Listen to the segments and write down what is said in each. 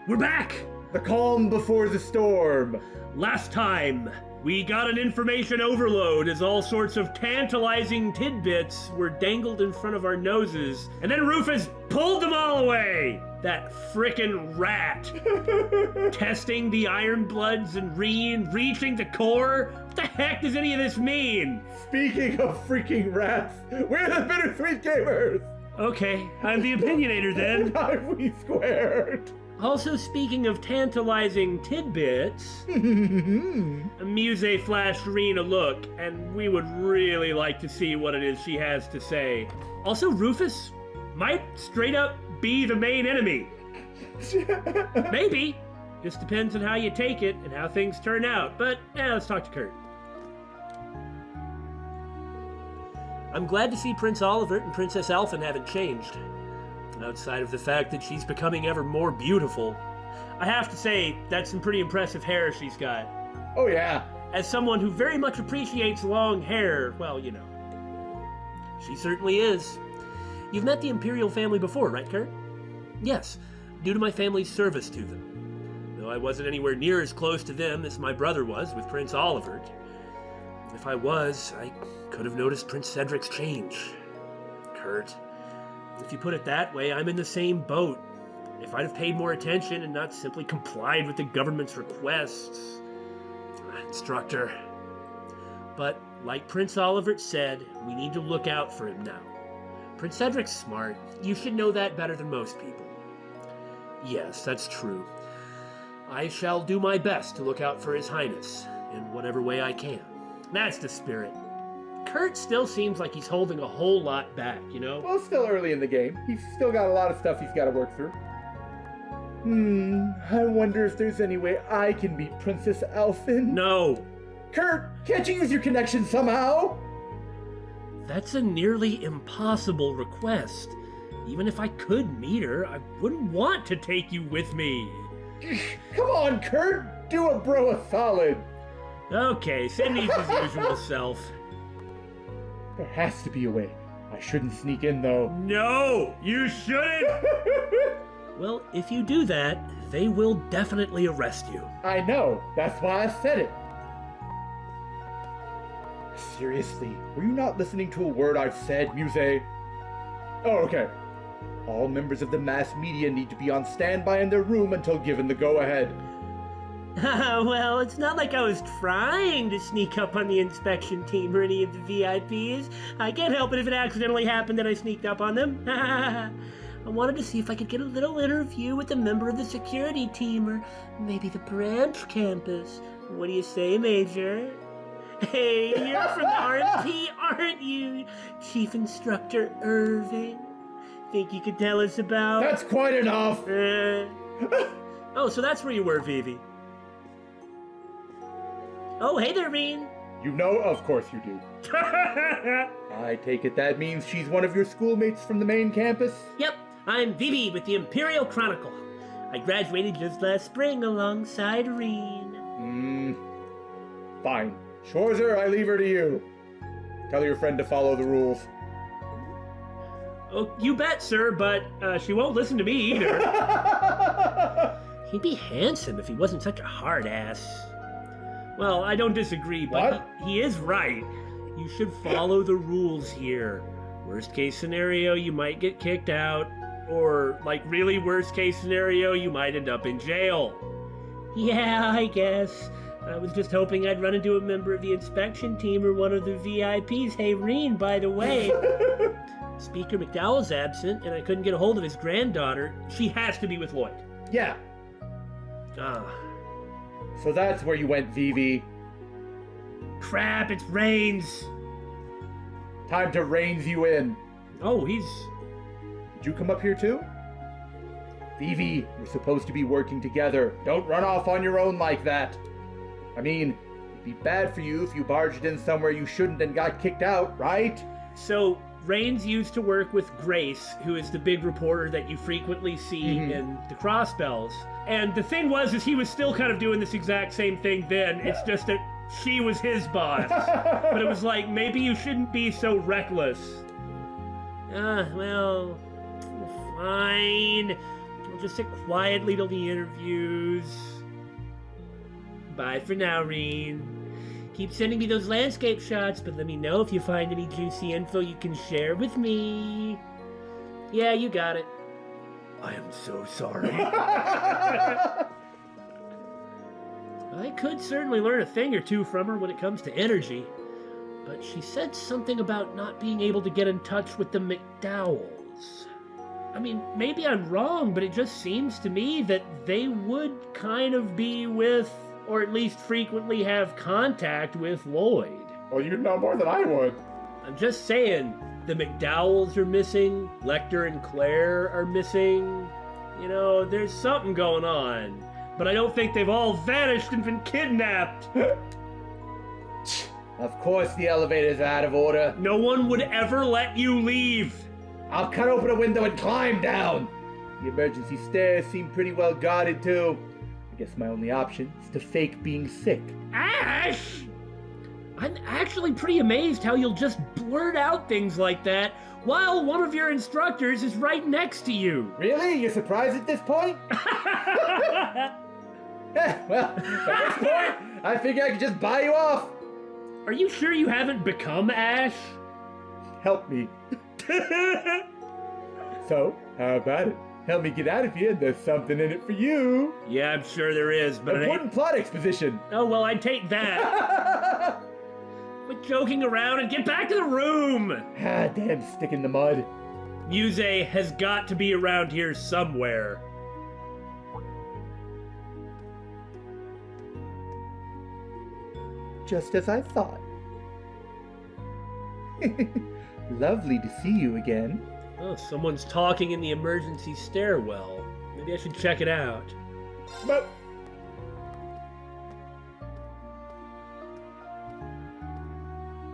We're back! The calm before the storm. Last time, we got an information overload as all sorts of tantalizing tidbits were dangled in front of our noses, and then Rufus pulled them all away! That frickin' rat! Testing the iron bloods and reaching the core? What the heck does any of this mean? Speaking of freaking rats, we're the Bittersweet Gamers! Okay, I'm the opinionator then. I'm We Squared. Also, speaking of tantalizing tidbits, Muse flashed Reen a look, and we would really like to see what it is she has to say. Also, Rufus might straight up be the main enemy. Maybe. Just depends on how you take it and how things turn out. But, let's talk to Kurt. I'm glad to see Prince Oliver and Princess Elfin haven't changed. Outside of the fact that she's becoming ever more beautiful. I have to say, that's some pretty impressive hair she's got. Oh yeah. As someone who very much appreciates long hair, well, you know. She certainly is. You've met the Imperial family before, right, Kurt? Yes, due to my family's service to them. Though I wasn't anywhere near as close to them as my brother was with Prince Oliver. If I was, I could have noticed Prince Cedric's change. Kurt. If you put it that way, I'm in the same boat. If I'd have paid more attention and not simply complied with the government's requests. Instructor. But, like Prince Oliver said, we need to look out for him now. Prince Cedric's smart. You should know that better than most people. Yes, that's true. I shall do my best to look out for His Highness, in whatever way I can. That's the spirit. Kurt still seems like he's holding a whole lot back, you know? Well, it's still early in the game. He's still got a lot of stuff he's got to work through. I wonder if there's any way I can beat Princess Elfin. No. Kurt, can't you use your connection somehow? That's a nearly impossible request. Even if I could meet her, I wouldn't want to take you with me. Come on, Kurt! Do a bro a solid! Okay, Sydney's his usual self. There has to be a way. I shouldn't sneak in, though. No, you shouldn't! Well, if you do that, they will definitely arrest you. I know. That's why I said it. Seriously, were you not listening to a word I've said, Muse? Oh, okay. All members of the mass media need to be on standby in their room until given the go-ahead. Well, it's not like I was trying to sneak up on the inspection team or any of the VIPs. I can't help it if it accidentally happened that I sneaked up on them. I wanted to see if I could get a little interview with a member of the security team or maybe the branch campus. What do you say, Major? Hey, you're from the RMP, aren't you? Chief Instructor Irving. Think you could tell us about... That's quite enough! Oh, so that's where you were, Vivi. Oh, hey there, Reen. You know, of course you do. I take it that means she's one of your schoolmates from the main campus? Yep, I'm Vivi with the Imperial Chronicle. I graduated just last spring alongside Reen. Fine. Schwarzer, I leave her to you. Tell your friend to follow the rules. Oh, you bet, sir, but she won't listen to me either. He'd be handsome if he wasn't such a hard ass. Well, I don't disagree, but he is right. You should follow the rules here. Worst case scenario, you might get kicked out. Or, like, really worst case scenario, you might end up in jail. Yeah, I guess. I was just hoping I'd run into a member of the inspection team or one of the VIPs. Hey, Reen, by the way. Speaker McDowell's absent, and I couldn't get a hold of his granddaughter. She has to be with Lloyd. Yeah. So that's where you went, Vivi. Crap, it's Rains. Time to reins you in. Oh, he's... Did you come up here too? Vivi, we're supposed to be working together. Don't run off on your own like that. I mean, it'd be bad for you if you barged in somewhere you shouldn't and got kicked out, right? So, Rains used to work with Grace, who is the big reporter that you frequently see in the Crossbells. And the thing was, is he was still kind of doing this exact same thing then. It's just that she was his boss. But it was like, maybe you shouldn't be so reckless. Well, fine. I'll just sit quietly till the interviews. Bye for now, Reen. Keep sending me those landscape shots, but let me know if you find any juicy info you can share with me. Yeah, you got it. I am so sorry. I could certainly learn a thing or two from her when it comes to energy, but she said something about not being able to get in touch with the McDowells. I mean, maybe I'm wrong, but it just seems to me that they would kind of be with, or at least frequently have contact with, Lloyd. Well, you'd know more than I would. I'm just saying, the McDowells are missing, Lecter and Claire are missing. You know, there's something going on. But I don't think they've all vanished and been kidnapped. Of course the elevator's out of order. No one would ever let you leave. I'll cut open a window and climb down. The emergency stairs seem pretty well guarded, too. I guess my only option is to fake being sick. Ash! I'm actually pretty amazed how you'll just blurt out things like that while one of your instructors is right next to you. Really? You're surprised at this point? Well, at this point, I figure I could just buy you off. Are you sure you haven't become Ash? Help me. So, how about it? Help me get out of here, and there's something in it for you. Yeah, I'm sure there is, but Important plot exposition. Oh, well, I'd take that. Quit joking around and get back to the room. Ah, damn stick in the mud. Muse has got to be around here somewhere. Just as I thought. Lovely to see you again. Oh, someone's talking in the emergency stairwell. Maybe I should check it out. But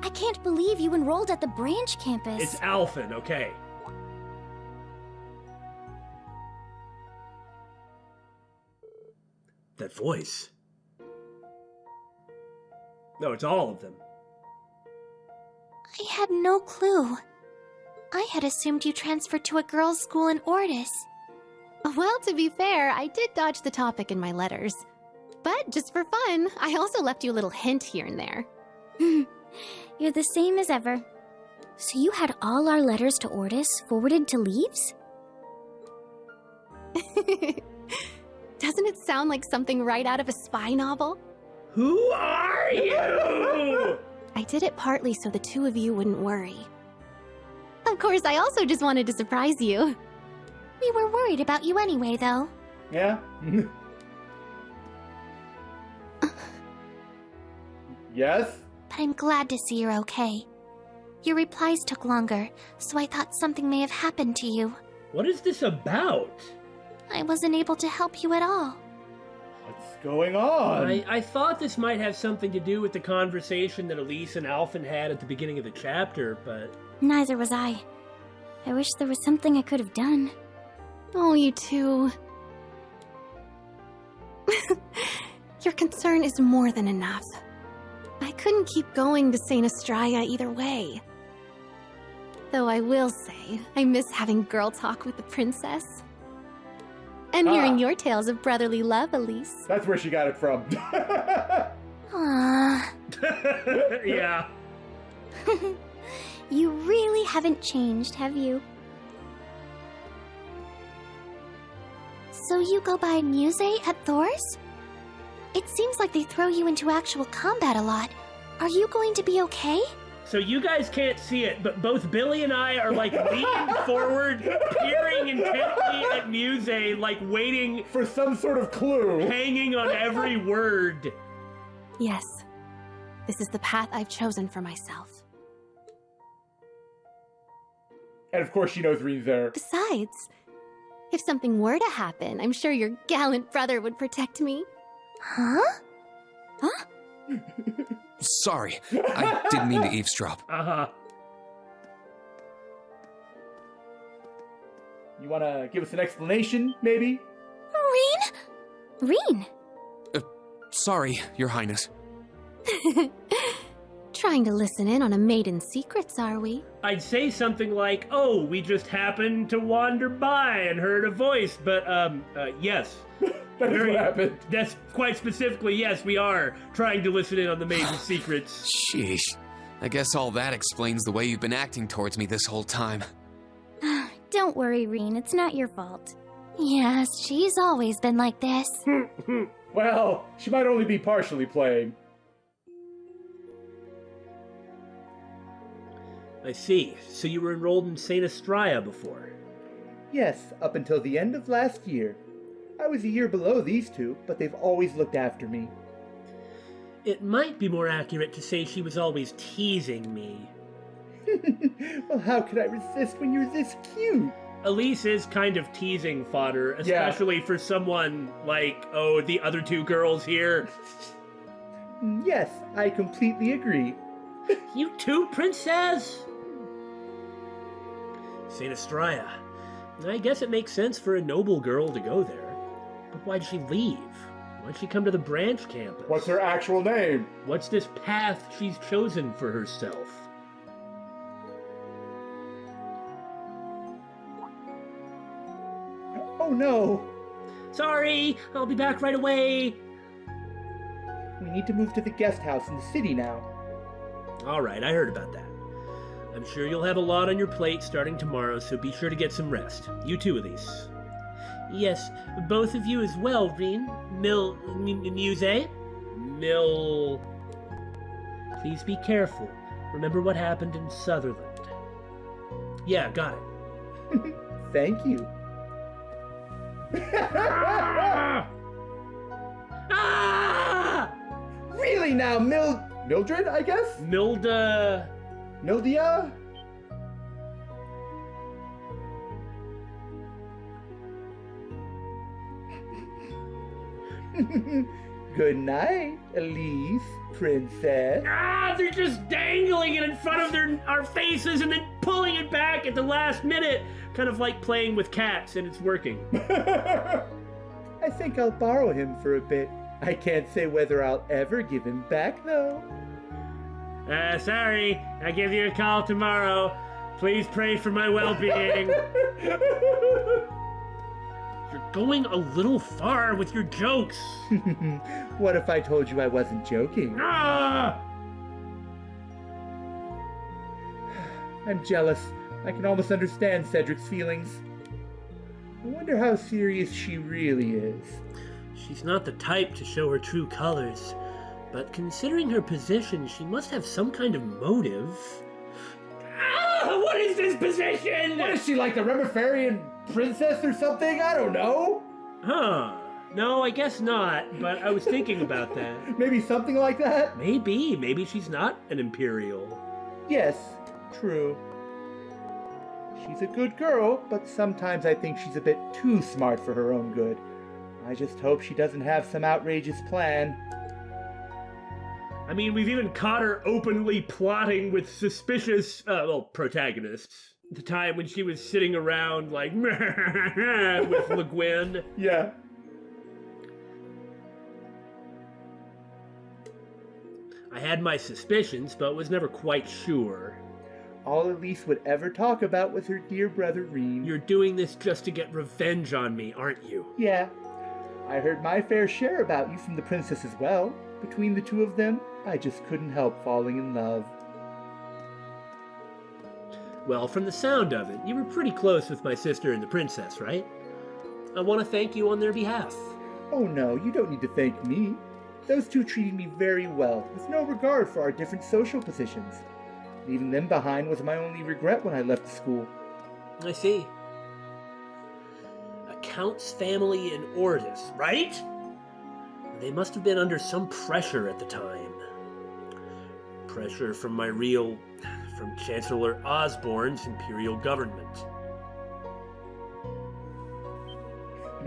I can't believe you enrolled at the branch campus. It's Alphen, okay. That voice. No, it's all of them. I had no clue. I had assumed you transferred to a girls' school in Ordis. Well, to be fair, I did dodge the topic in my letters. But just for fun, I also left you a little hint here and there. You're the same as ever. So you had all our letters to Ordis forwarded to Leaves? Doesn't it sound like something right out of a spy novel? Who are you? I did it partly so the two of you wouldn't worry. Of course, I also just wanted to surprise you. We were worried about you anyway, though. yeah. Yes? But I'm glad to see you're okay. Your replies took longer, so I thought something may have happened to you. What is this about? I wasn't able to help you at all. What's going on? I thought this might have something to do with the conversation that Elise and Alphen had at the beginning of the chapter, but... Neither was I. I wish there was something I could have done. Oh, you two. Your concern is more than enough. I couldn't keep going to St. Estrella either way. Though I will say, I miss having girl talk with the princess. And hearing your tales of brotherly love, Elise. That's where she got it from. Aww. Yeah. You really haven't changed, have you? So you go by Muse at Thor's? It seems like they throw you into actual combat a lot. Are you going to be okay? So you guys can't see it, but both Billy and I are like leaning forward, peering intently at Muse, like waiting For some sort of clue. hanging on every word. Yes, this is the path I've chosen for myself. And of course she knows Reen's there. Besides, if something were to happen, I'm sure your gallant brother would protect me. Huh? Huh? Sorry, I didn't mean to eavesdrop. Uh-huh. You wanna give us an explanation, maybe? Reen? Sorry, Your Highness. trying to listen in on a maiden's secrets, are we? I'd say something like, oh, we just happened to wander by and heard a voice, but, yes. That is what happened. That's quite specifically, yes, we are trying to listen in on the maiden's secrets. Sheesh. I guess all that explains the way you've been acting towards me this whole time. Don't worry, Reen, it's not your fault. Yes, she's always been like this. Well, she might only be partially playing. I see. So you were enrolled in St. Estraya before? Yes, up until the end of last year. I was a year below these two, but they've always looked after me. It might be more accurate to say she was always teasing me. Well, how could I resist when you're this cute? Elise is kind of teasing fodder, especially for someone like, oh, the other two girls here. Yes, I completely agree. You too, princess? St. Estraya. I guess it makes sense for a noble girl to go there. But why'd she leave? Why'd she come to the branch campus? What's her actual name? What's this path she's chosen for herself? Oh no! Sorry, I'll be back right away. We need to move to the guest house in the city now. All right, I heard about that. I'm sure you'll have a lot on your plate starting tomorrow, so be sure to get some rest. You too, Elise. Yes, both of you as well, Reen. Muse? Please be careful. Remember what happened in Sutherland. Yeah, got it. Thank you. Ah! Really now, Mildred, I guess? Mildia? Good night, Elise, princess. Ah, they're just dangling it in front of our faces and then pulling it back at the last minute. Kind of like playing with cats, and it's working. I think I'll borrow him for a bit. I can't say whether I'll ever give him back, though. Sorry. I'll give you a call tomorrow. Please pray for my well-being. You're going a little far with your jokes. What if I told you I wasn't joking? Ah! I'm jealous. I can almost understand Cedric's feelings. I wonder how serious she really is. She's not the type to show her true colors, but considering her position, she must have some kind of motive. Ah! What is this position? What is she, like the Remiferian princess or something? I don't know. Huh. No, I guess not, but I was thinking about that. Maybe something like that? Maybe she's not an Imperial. Yes, true. She's a good girl, but sometimes I think she's a bit too smart for her own good. I just hope she doesn't have some outrageous plan. I mean, we've even caught her openly plotting with suspicious, protagonists. The time when she was sitting around, like, with Le Guin. Yeah. I had my suspicions, but was never quite sure. All Elise would ever talk about was her dear brother Reem. You're doing this just to get revenge on me, aren't you? Yeah. I heard my fair share about you from the princess as well. Between the two of them, I just couldn't help falling in love. Well, from the sound of it, you were pretty close with my sister and the princess, right? I want to thank you on their behalf. Oh no, you don't need to thank me. Those two treated me very well, with no regard for our different social positions. Leaving them behind was my only regret when I left school. I see. A count's family in Ordis, right? They must have been under some pressure at the time. Pressure from Chancellor Osborne's imperial government.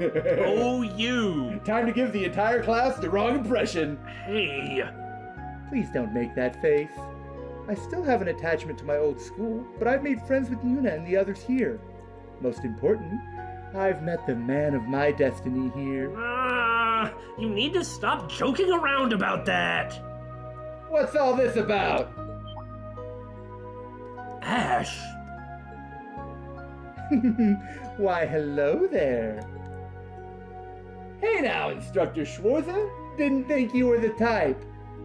Oh, you! Time to give the entire class the wrong impression. Hey! Please don't make that face. I still have an attachment to my old school, but I've made friends with Yuna and the others here. Most important, I've met the man of my destiny here. You need to stop joking around about that! What's all this about? Ash! Why, hello there. Hey now, Instructor Schwarzer. Didn't think you were the type.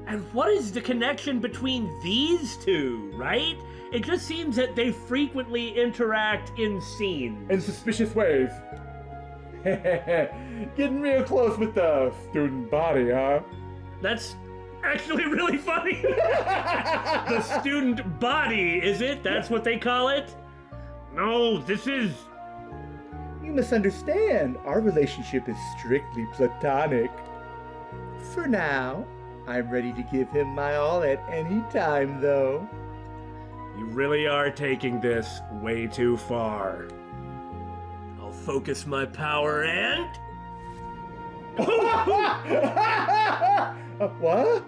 And what is the connection between these two, right? It just seems that they frequently interact in scenes. In suspicious ways. Getting real close with the student body, huh? That's actually really funny. The student body, is it? That's what they call it? No, this is... You misunderstand. Our relationship is strictly platonic. For now, I'm ready to give him my all at any time, though. You really are taking this way too far. I'll focus my power and... What?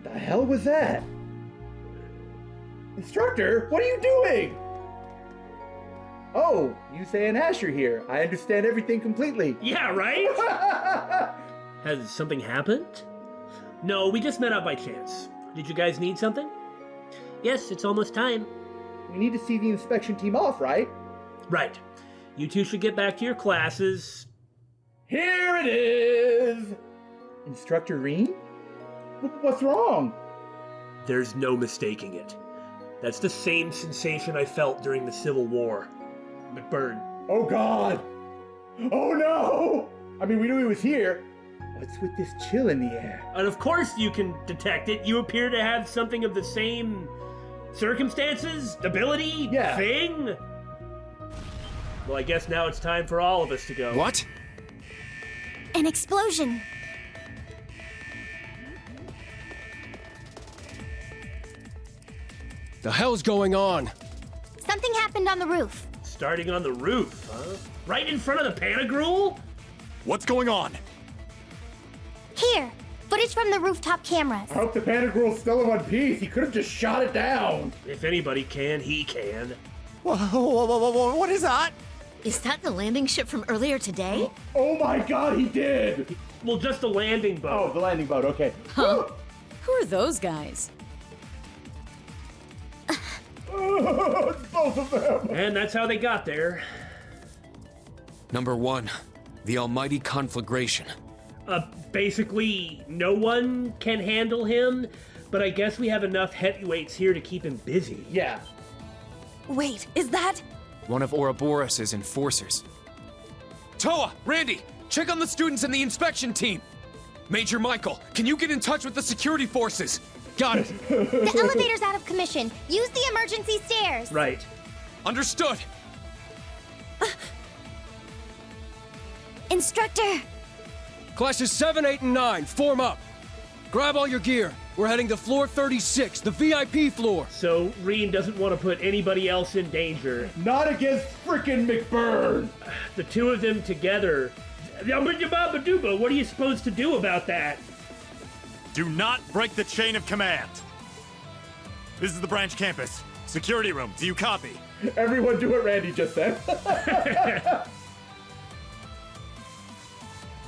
The hell was that? Instructor, what are you doing? Oh, Yusei and Asher here. I understand everything completely. Yeah, right? Has something happened? No, we just met out by chance. Did you guys need something? Yes, it's almost time. We need to see the inspection team off, right? Right. You two should get back to your classes. Here it is! Instructor Reen? What's wrong? There's no mistaking it. That's the same sensation I felt during the Civil War. McBurn. Oh God! Oh no! I mean, we knew he was here. What's with this chill in the air? And of course you can detect it. You appear to have something of the same circumstances, ability, thing. Well, I guess now it's time for all of us to go. What? An explosion. The hell's going on? Something happened on the roof. Starting on the roof, huh? Right in front of the Pantagruel? What's going on? Here, footage from the rooftop cameras. I hope the Pantagruel's still in one piece. He could have just shot it down. If anybody can, he can. What is that? Is that the landing ship from earlier today? Oh my God, he did! Well, just the landing boat. Oh, the landing boat, okay. Huh? Who are those guys? It's both of them! And that's how they got there. Number 1, the almighty conflagration. Basically, no one can handle him, but I guess we have enough heavyweights here to keep him busy. Yeah. Wait, is that? One of Ouroboros' enforcers. Toa! Randy! Check on the students and the inspection team! Major Michael, can you get in touch with the security forces? Got it! The elevator's out of commission. Use the emergency stairs. Right. Understood! Instructor! Classes 7, 8, and 9, form up. Grab all your gear. We're heading to floor 36, the VIP floor. So, Reen doesn't want to put anybody else in danger. Not against frickin' McBurn! The two of them together. What are you supposed to do about that? Do not break the chain of command. This is the branch campus. Security room, do you copy? Everyone do what Randy just said.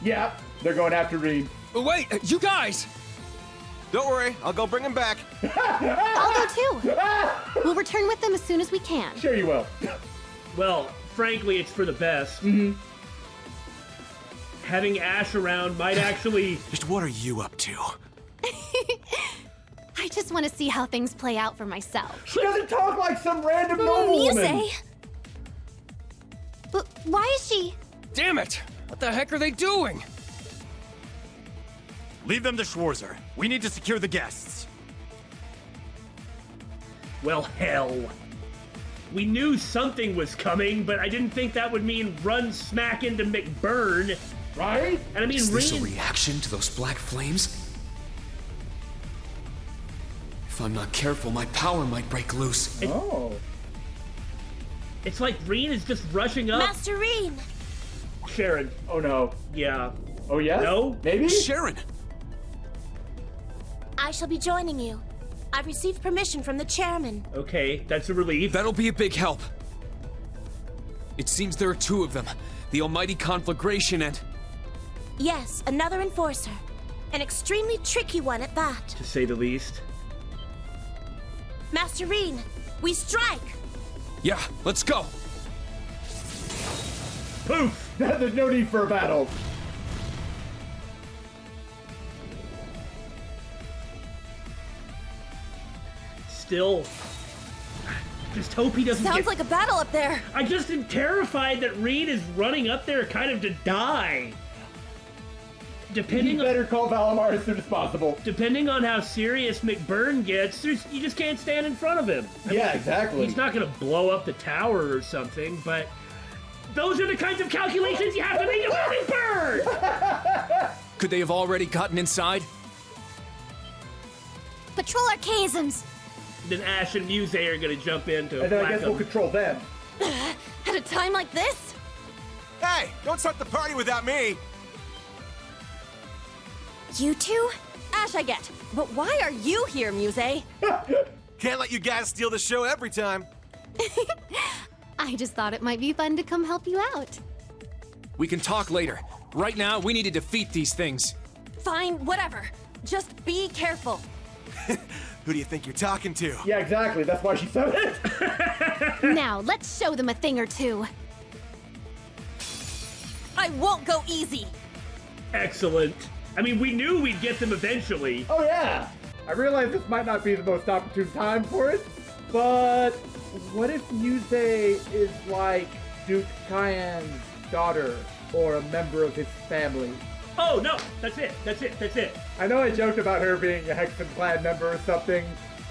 Yeah, they're going after Reed. Wait, you guys! Don't worry, I'll go bring him back. I'll go too. We'll return with them as soon as we can. Sure you will. Well, frankly, it's for the best. Having Ash around might actually... Just what are you up to? I just want to see how things play out for myself. She doesn't talk like some random noblewoman. Yusei! But why is she... Damn it! What the heck are they doing? Leave them to Schwarzer. We need to secure the guests. Well, hell. We knew something was coming, but I didn't think that would mean run smack into McBurn. Right? And I mean, Is this a Reen... reaction to those black flames? If I'm not careful, my power might break loose. Oh. It's like Reen is just rushing up. Master Reen! Sharon. Oh no. Yeah. Oh yes? No? Maybe? Sharon! I shall be joining you. I've received permission from the chairman. Okay, that's a relief. That'll be a big help. It seems there are two of them. The almighty conflagration and... Yes, another enforcer. An extremely tricky one at that. To say the least. Master Reen, we strike! Yeah, let's go. Poof! There's no need for a battle. Still, just hope he doesn't Sounds like a battle up there. I just am terrified that Reed is running up there kind of to die. You Depending better call Valimar as soon as possible. Depending on how serious McBurn gets, you just can't stand in front of him. I mean, Exactly. He's not going to blow up the tower or something, but those are the kinds of calculations you have to make about McBurn! Could they have already gotten inside? Patrol archaisms. Then Ash and Muse are going to jump in to And then I whack guess we'll them. control them. At a time like this? Hey, don't start the party without me. You two? Ash, I get. But why are you here, Muse? Can't let you guys steal the show every time. I just thought it might be fun to come help you out. We can talk later. Right now, we need to defeat these things. Fine, whatever. Just be careful. Who do you think you're talking to? Yeah, exactly. That's why she said it. Now, let's show them a thing or two. I won't go easy. Excellent. I mean, we knew we'd get them eventually. Oh, yeah. I realize this might not be the most opportune time for it, but what if Muse is like Duke Cayenne's daughter or a member of his family? Oh, no, that's it. I know I joked about her being a Hexen clan member or something,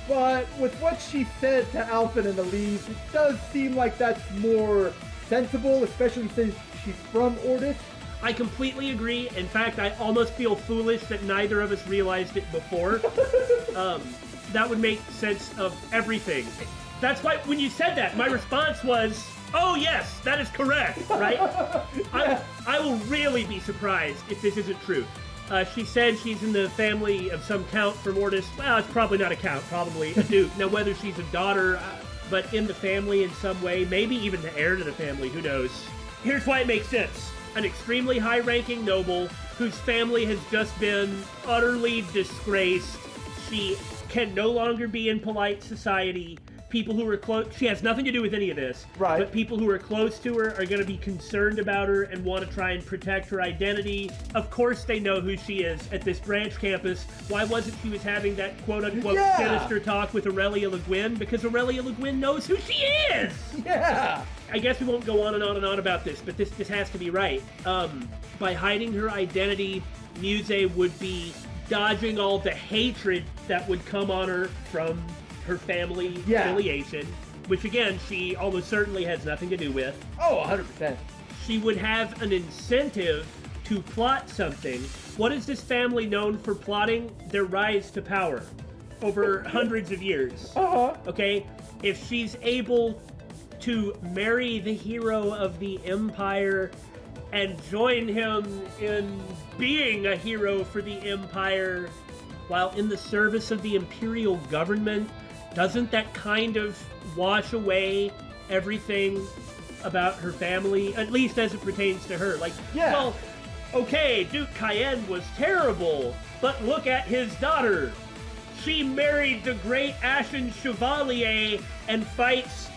but with what she said to Alphen and Elise, it does seem like that's more sensible, especially since she's from Ordis. I completely agree. In fact, I almost feel foolish that neither of us realized it before. That would make sense of everything. That's why when you said that, my response was, oh yes, that is correct, right? I will really be surprised if this isn't true. She said she's in the family of some count from Ordis. Well, it's probably not a count, probably a duke. Now, whether she's a daughter, but in the family in some way, maybe even the heir to the family, who knows? Here's why it makes sense. An extremely high-ranking noble whose family has just been utterly disgraced. She can no longer be in polite society. People who are close, she has nothing to do with any of this, right? But people who are close to her are going to be concerned about her and want to try and protect her identity. Of course they know who she is at this branch campus. Why wasn't she was having that quote-unquote sinister talk with Aurelia Le Guin? Because Aurelia Le Guin knows who she is! Yeah! I guess we won't go on and on and on about this, but this has to be right. By hiding her identity, Muse would be dodging all the hatred that would come on her from her family affiliation, which again, she almost certainly has nothing to do with. Oh, 100%. She would have an incentive to plot something. What is this family known for plotting? Their rise to power over hundreds of years. Okay? If she's able to marry the hero of the Empire and join him in being a hero for the Empire while in the service of the Imperial government, doesn't that kind of wash away everything about her family, at least as it pertains to her? Like, well, okay, Duke Cayenne was terrible, but look at his daughter. She married the great Ashen Chevalier and fights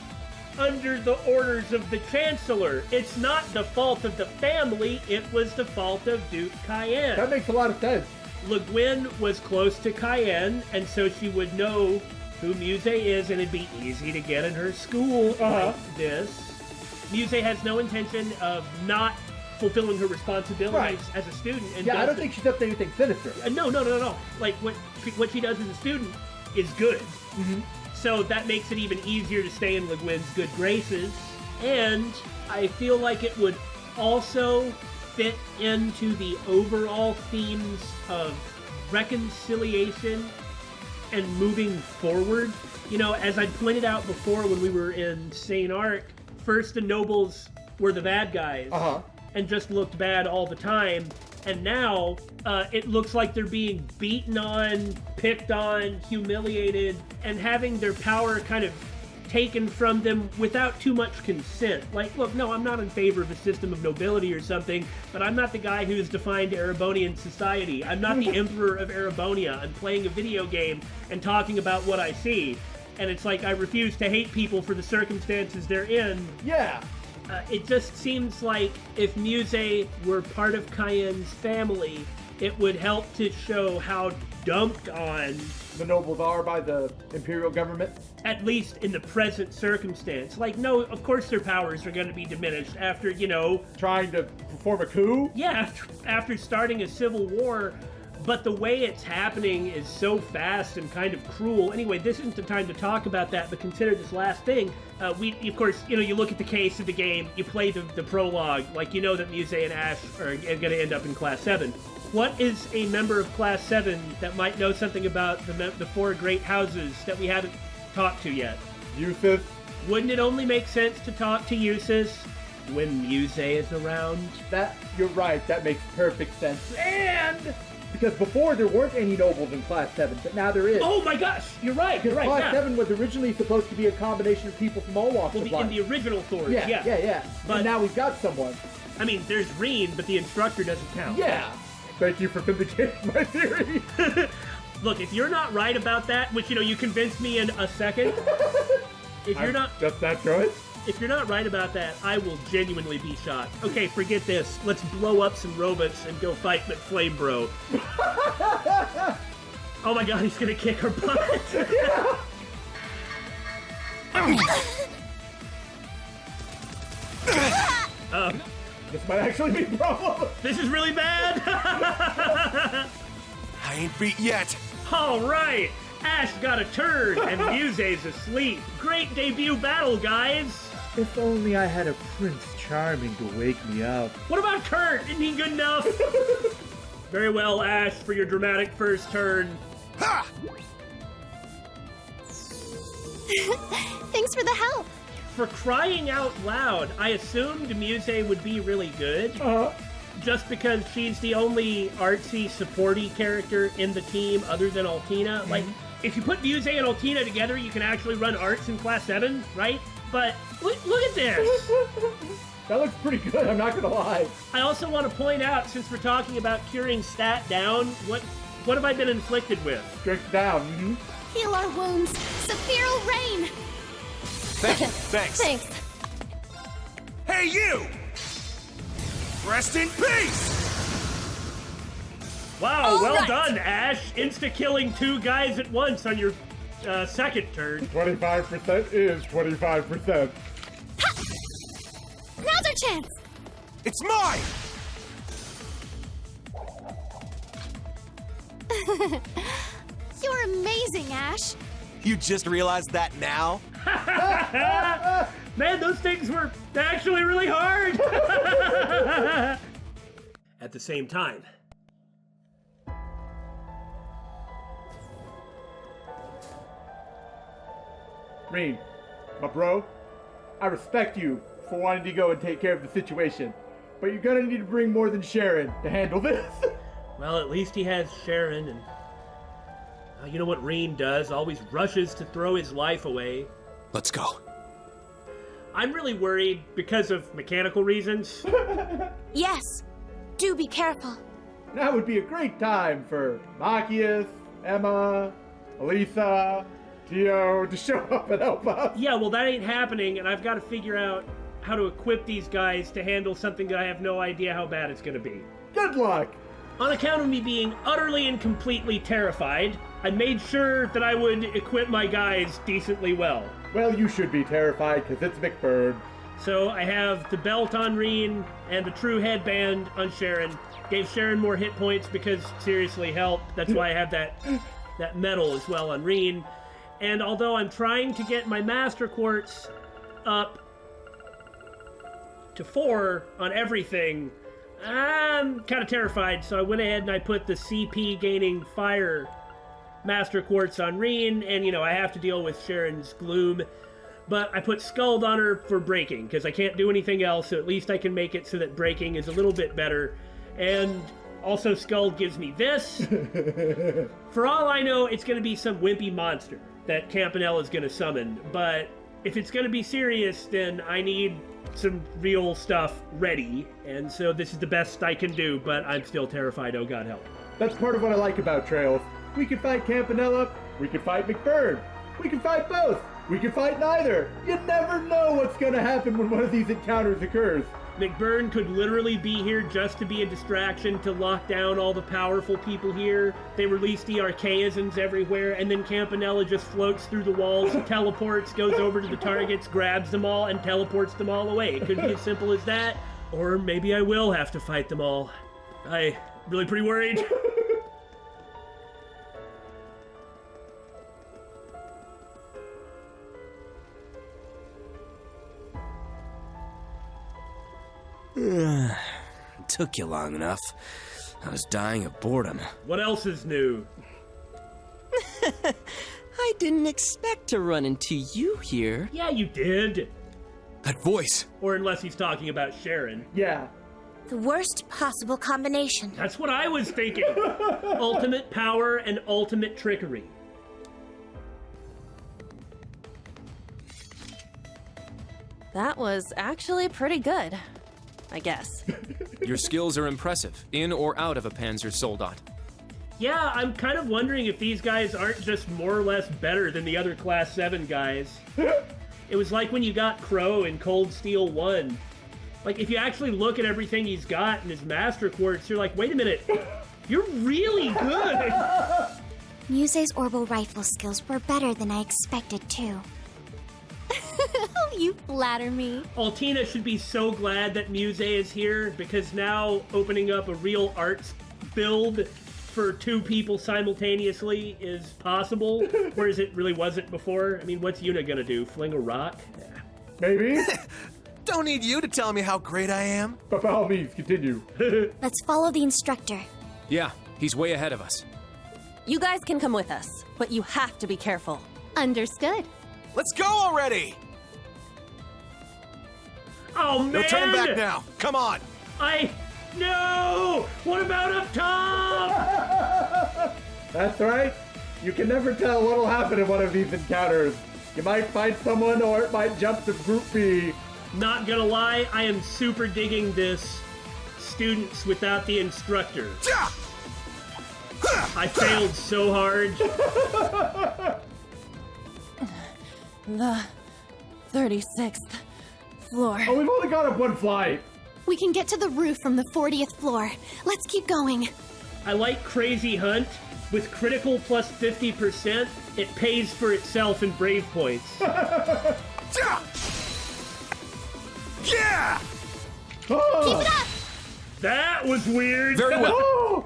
under the orders of the Chancellor. It's not the fault of the family, it was the fault of Duke Cayenne. That makes a lot of sense. Le Guin was close to Cayenne, and so she would know who Muse is, and it'd be easy to get in her school like this. Muse has no intention of not fulfilling her responsibilities as a student. And I don't think she's up to anything sinister. No. Like, what she does as a student is good. So that makes it even easier to stay in Le Guin's good graces. And I feel like it would also fit into the overall themes of reconciliation and moving forward. You know, as I pointed out before when we were in St. Arc, first the nobles were the bad guys and just looked bad all the time. And now it looks like they're being beaten on, picked on, humiliated, and having their power kind of taken from them without too much consent. Like, look, no, I'm not in favor of a system of nobility or something, but I'm not the guy who has defined Erebonian society. I'm not the emperor of Erebonia. I'm playing a video game and talking about what I see. and it's like I refuse to hate people for the circumstances they're in. Yeah. It just seems like if Muse were part of Cayenne's family, it would help to show how dumped on The nobles are by the Imperial government. at least in the present circumstance. Like, no, of course their powers are going to be diminished after, Trying to perform a coup? yeah, after starting a civil war. But the way it's happening is so fast and kind of cruel. Anyway, this isn't the time to talk about that, but consider this last thing. Of course, you look at the case of the game, you play the prologue, like you know that Muse and Ash are going to end up in Class 7. What is a member of Class 7 that might know something about the four great houses that we haven't talked to yet? Eustace? Wouldn't it only make sense to talk to Eustace when Muse is around? You're right, that makes perfect sense. And because before there weren't any nobles in Class 7, but now there is. Oh my gosh, you're right. Because Class 7 was originally supposed to be a combination of people from all walks of life. In the original Thor, Yeah. But and now we've got someone. I mean, there's Reen, but the instructor doesn't count. Yeah. Thank you for vindicating my theory. Look, if you're not right about that, which you convinced me in a second, if you're not just that good. If you're not right about that, I will genuinely be shocked. Okay, forget this. Let's blow up some robots and go fight McFlame Bro. Oh my god, he's gonna kick our butt. This might actually be a problem. This is really bad. I ain't beat yet. All right, Ash got a turn and Muse's asleep. Great debut battle, guys. If only I had a Prince Charming to wake me up. What about Kurt? Isn't he good enough? Very well, Ash, for your dramatic first turn. Ha! Thanks for the help. For crying out loud, I assumed Muse would be really good. Just because she's the only artsy, supporty character in the team other than Altina. Like, if you put Muse and Altina together, you can actually run arts in Class 7, right? But look at this. That looks pretty good, I'm not gonna lie. I also want to point out, since we're talking about curing stat down, what have I been inflicted with? Strength down. Heal our wounds. Sephiral Rain. Thanks. Thanks. Hey, you! Rest in peace! Wow, All well right. done, Ash. Insta-killing 2 guys at once on your second turn. 25% is 25%. Now's our chance. It's mine! You're amazing, Ash. You just realized that now? Man, those things were actually really hard. At the same time. Reen, my bro, I respect you for wanting to go and take care of the situation, but you're gonna need to bring more than Sharon to handle this. Well, at least he has Sharon, and you know what Reen does? Always rushes to throw his life away. Let's go. I'm really worried because of mechanical reasons. Yes. Do be careful. Now would be a great time for Machias, Emma, Elisa, Tio to show up and help us. Yeah, well, that ain't happening, and I've got to figure out how to equip these guys to handle something that I have no idea how bad it's going to be. Good luck. On account of me being utterly and completely terrified, I made sure that I would equip my guys decently well. Well, you should be terrified because it's McBurn. So I have the belt on Reen and the true headband on Sharon. Gave Sharon more hit points because seriously help. That's why I have that medal as well on Reen. And although I'm trying to get my Master Quartz up to 4 on everything, I'm kind of terrified. So I went ahead and I put the CP gaining fire Master Quartz on Reen, and I have to deal with Sharon's gloom. But I put Scald on her for breaking, because I can't do anything else, so at least I can make it so that breaking is a little bit better. And also Scald gives me this. For all I know, it's going to be some wimpy monster that Campanella is going to summon. But if it's going to be serious, then I need some real stuff ready. And so this is the best I can do, but I'm still terrified, oh god help. That's part of what I like about Trails. We could fight Campanella, we could fight McBurn. We can fight both. We can fight neither. You never know what's gonna happen when one of these encounters occurs. McBurn could literally be here just to be a distraction to lock down all the powerful people here. They release the archaisms everywhere, and then Campanella just floats through the walls, teleports, goes over to the targets, grabs them all, and teleports them all away. It could be as simple as that, or maybe I will have to fight them all. I'm really pretty worried. Took you long enough. I was dying of boredom. What else is new? I didn't expect to run into you here. Yeah, you did. That voice. Or unless he's talking about Sharon. Yeah. The worst possible combination. That's what I was thinking. Ultimate power and ultimate trickery. That was actually pretty good, I guess. Your skills are impressive, in or out of a Panzer Soldat. Yeah, I'm kind of wondering if these guys aren't just more or less better than the other Class 7 guys. It was like when you got Crow in Cold Steel 1. Like, if you actually look at everything he's got in his Master Quartz, you're like, wait a minute, you're really good! Muse's orbital rifle skills were better than I expected, too. You flatter me. Altina should be so glad that Muse is here, because now opening up a real arts build for two people simultaneously is possible, whereas it really wasn't before. I mean, what's Yuna gonna do? Fling a rock? Maybe? Don't need you to tell me how great I am. But by all means, continue. Let's follow the instructor. Yeah, he's way ahead of us. You guys can come with us, but you have to be careful. Understood. Let's go already! Oh, man! No turning back now. Come on. No! What about up top? That's right. You can never tell what'll happen in one of these encounters. You might find someone, or it might jump to Group B. Not gonna lie, I am super digging this students without the instructor. I failed so hard. The 36th floor. Oh, we've only got up one flight. We can get to the roof from the 40th floor. Let's keep going. I like Crazy Hunt. With critical plus 50%, it pays for itself in brave points. Yeah! Oh. Keep it up! That was weird. Very well. Oh.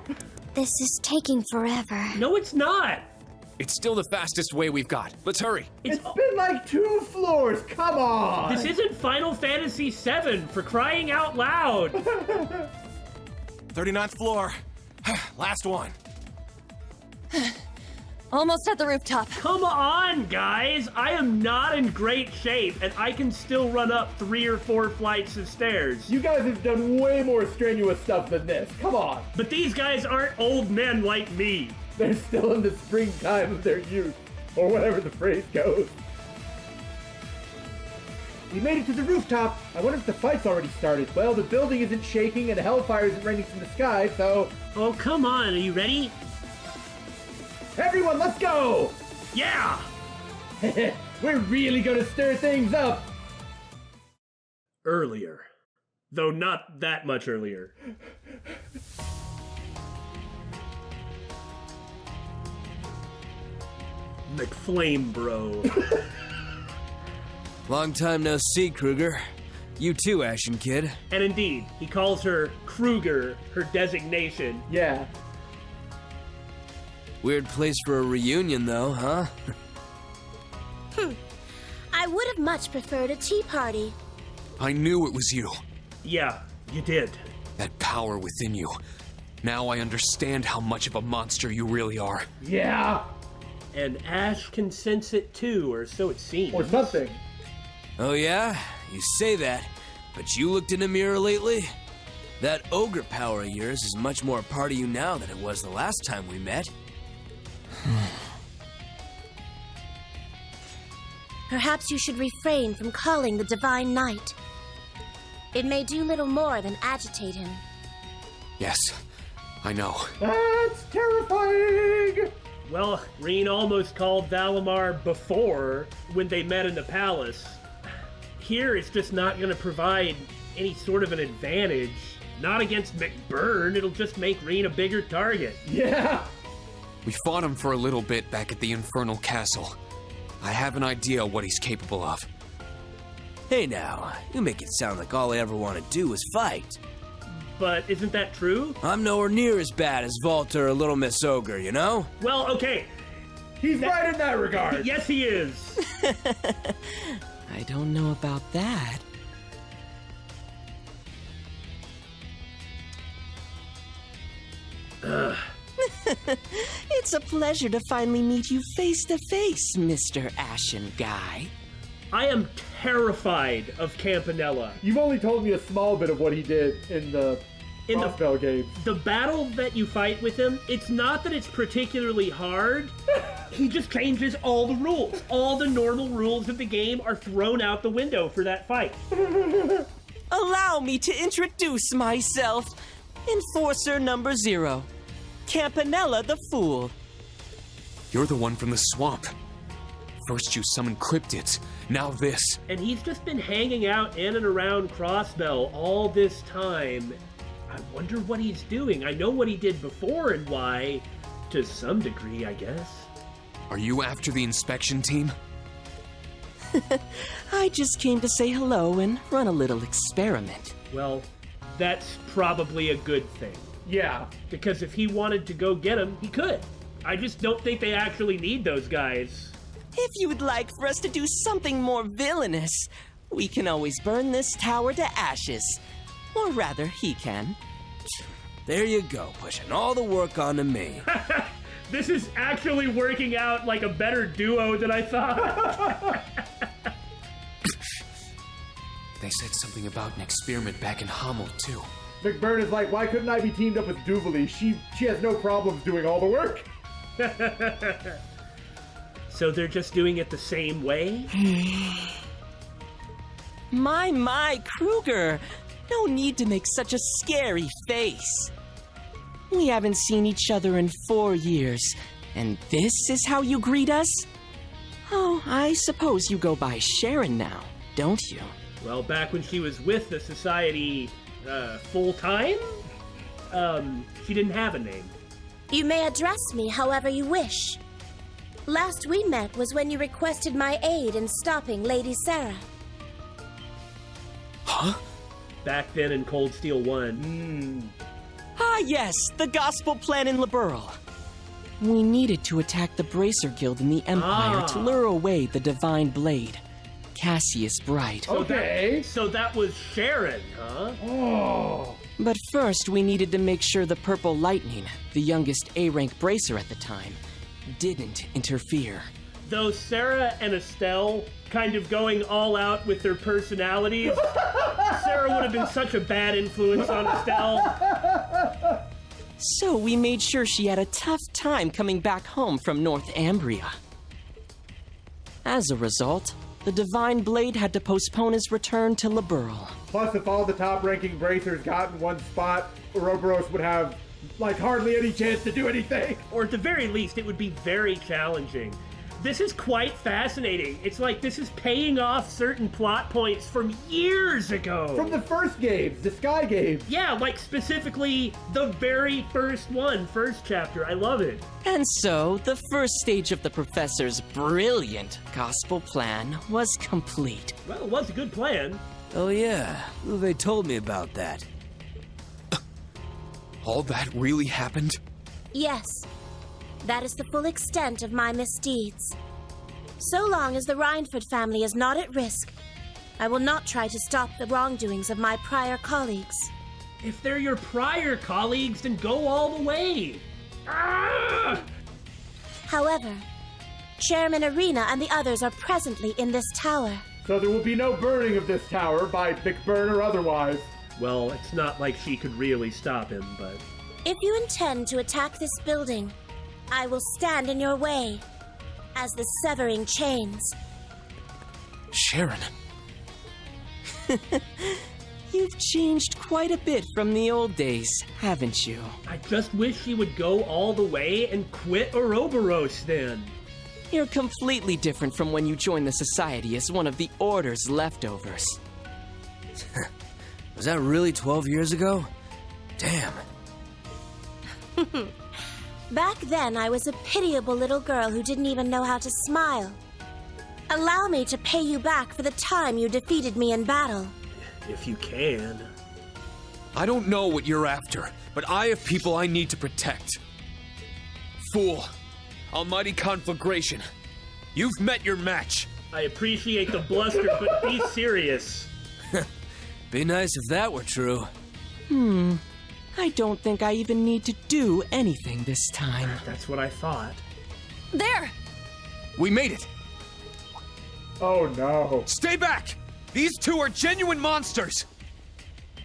This is taking forever. No, it's not. It's still the fastest way we've got. Let's hurry. It's been like 2 floors. Come on. This isn't Final Fantasy VII, for crying out loud. 39th floor. Last one. Almost at the rooftop. Come on, guys. I am not in great shape, and I can still run up 3 or 4 flights of stairs. You guys have done way more strenuous stuff than this. Come on. But these guys aren't old men like me. They're still in the springtime of their youth, or whatever the phrase goes. We made it to the rooftop. I wonder if the fight's already started. Well, the building isn't shaking and hellfire isn't raining from the sky, so... Oh, come on. Are you ready? Everyone, let's go! Yeah! We're really gonna stir things up! Earlier. Though not that much earlier. McFlame Bro. Long time no see, Kruger. You too, Ashen Kid. And indeed, he calls her Kruger, her designation. Yeah. Weird place for a reunion, though, huh? I would have much preferred a tea party. I knew it was you. Yeah, you did. That power within you. Now I understand how much of a monster you really are. Yeah! And Ash can sense it too, or so it seems. Or something. Oh yeah? You say that, but you looked in a mirror lately? That ogre power of yours is much more a part of you now than it was the last time we met. Perhaps you should refrain from calling the Divine Knight. It may do little more than agitate him. Yes, I know. That's terrifying! Well, Reen almost called Valimar before when they met in the palace. Here, it's just not going to provide any sort of an advantage. Not against McBurn, it'll just make Reen a bigger target. Yeah! We fought him for a little bit back at the Infernal Castle. I have an idea what he's capable of. Hey now, you make it sound like all I ever want to do is fight. But isn't that true? I'm nowhere near as bad as Walter or Little Miss Ogre, you know? Well, okay. He's right in that regard. Yes, he is. I don't know about that. It's a pleasure to finally meet you face to face, Mr. Ashen Guy. I am terrified of Campanella. You've only told me a small bit of what he did in the Crossbell game. The battle that you fight with him, it's not that it's particularly hard. He just changes all the rules. All the normal rules of the game are thrown out the window for that fight. Allow me to introduce myself. Enforcer number 0. Campanella the Fool. You're the one from the swamp. First you summoned cryptids, now this. And he's just been hanging out in and around Crossbell all this time. I wonder what he's doing. I know what he did before and why, to some degree, I guess. Are you after the inspection team? I just came to say hello and run a little experiment. Well, that's probably a good thing. Yeah. Because if he wanted to go get him, he could. I just don't think they actually need those guys. If you would like for us to do something more villainous, we can always burn this tower to ashes. Or rather, he can. There you go, pushing all the work onto me. This is actually working out like a better duo than I thought. They said something about an experiment back in Hamel, too. McBurn is like, why couldn't I be teamed up with Duvali? She has no problems doing all the work. So they're just doing it the same way? My, Kruger! No need to make such a scary face. We haven't seen each other in 4 years, and this is how you greet us? Oh, I suppose you go by Sharon now, don't you? Well, back when she was with the Society, full-time? She didn't have a name. You may address me however you wish. Last we met was when you requested my aid in stopping Lady Sarah. Huh? Back then in Cold Steel 1. Ah, yes, the gospel plan in Liberl. We needed to attack the Bracer Guild in the Empire to lure away the Divine Blade, Cassius Bright. Okay. So that was Sharon, huh? Oh. But first, we needed to make sure the Purple Lightning, the youngest A-rank Bracer at the time, didn't interfere. Though Sarah and Estelle kind of going all out with their personalities, Sarah would have been such a bad influence on Estelle. So we made sure she had a tough time coming back home from North Ambria. As a result, the Divine Blade had to postpone his return to Liberl. Plus, if all the top-ranking bracers got in one spot, Ouroboros would have, like, hardly any chance to do anything. Or at the very least, it would be very challenging. This is quite fascinating. It's like this is paying off certain plot points from years ago. From the first games, the Sky games. Yeah, like specifically the very first one, first chapter. I love it. And so, the first stage of the Professor's brilliant gospel plan was complete. Well, it was a good plan. Oh yeah, they told me about that. All that really happened? Yes, that is the full extent of my misdeeds. So long as the Rhineford family is not at risk, I will not try to stop the wrongdoings of my prior colleagues. If they're your prior colleagues, then go all the way. Ah! However, Chairman Arena and the others are presently in this tower. So there will be no burning of this tower by McBurn or otherwise. Well, it's not like she could really stop him, but... If you intend to attack this building, I will stand in your way as the severing chains. Sharon. You've changed quite a bit from the old days, haven't you? I just wish she would go all the way and quit Ouroboros then. You're completely different from when you joined the Society as one of the Order's leftovers. Was that really 12 years ago? Damn. Back then, I was a pitiable little girl who didn't even know how to smile. Allow me to pay you back for the time you defeated me in battle. If you can. I don't know what you're after, but I have people I need to protect. Fool. Almighty Conflagration. You've met your match. I appreciate the bluster, but be serious. Be nice if that were true. I don't think I even need to do anything this time. That's what I thought. There! We made it. Oh no. Stay back! These two are genuine monsters!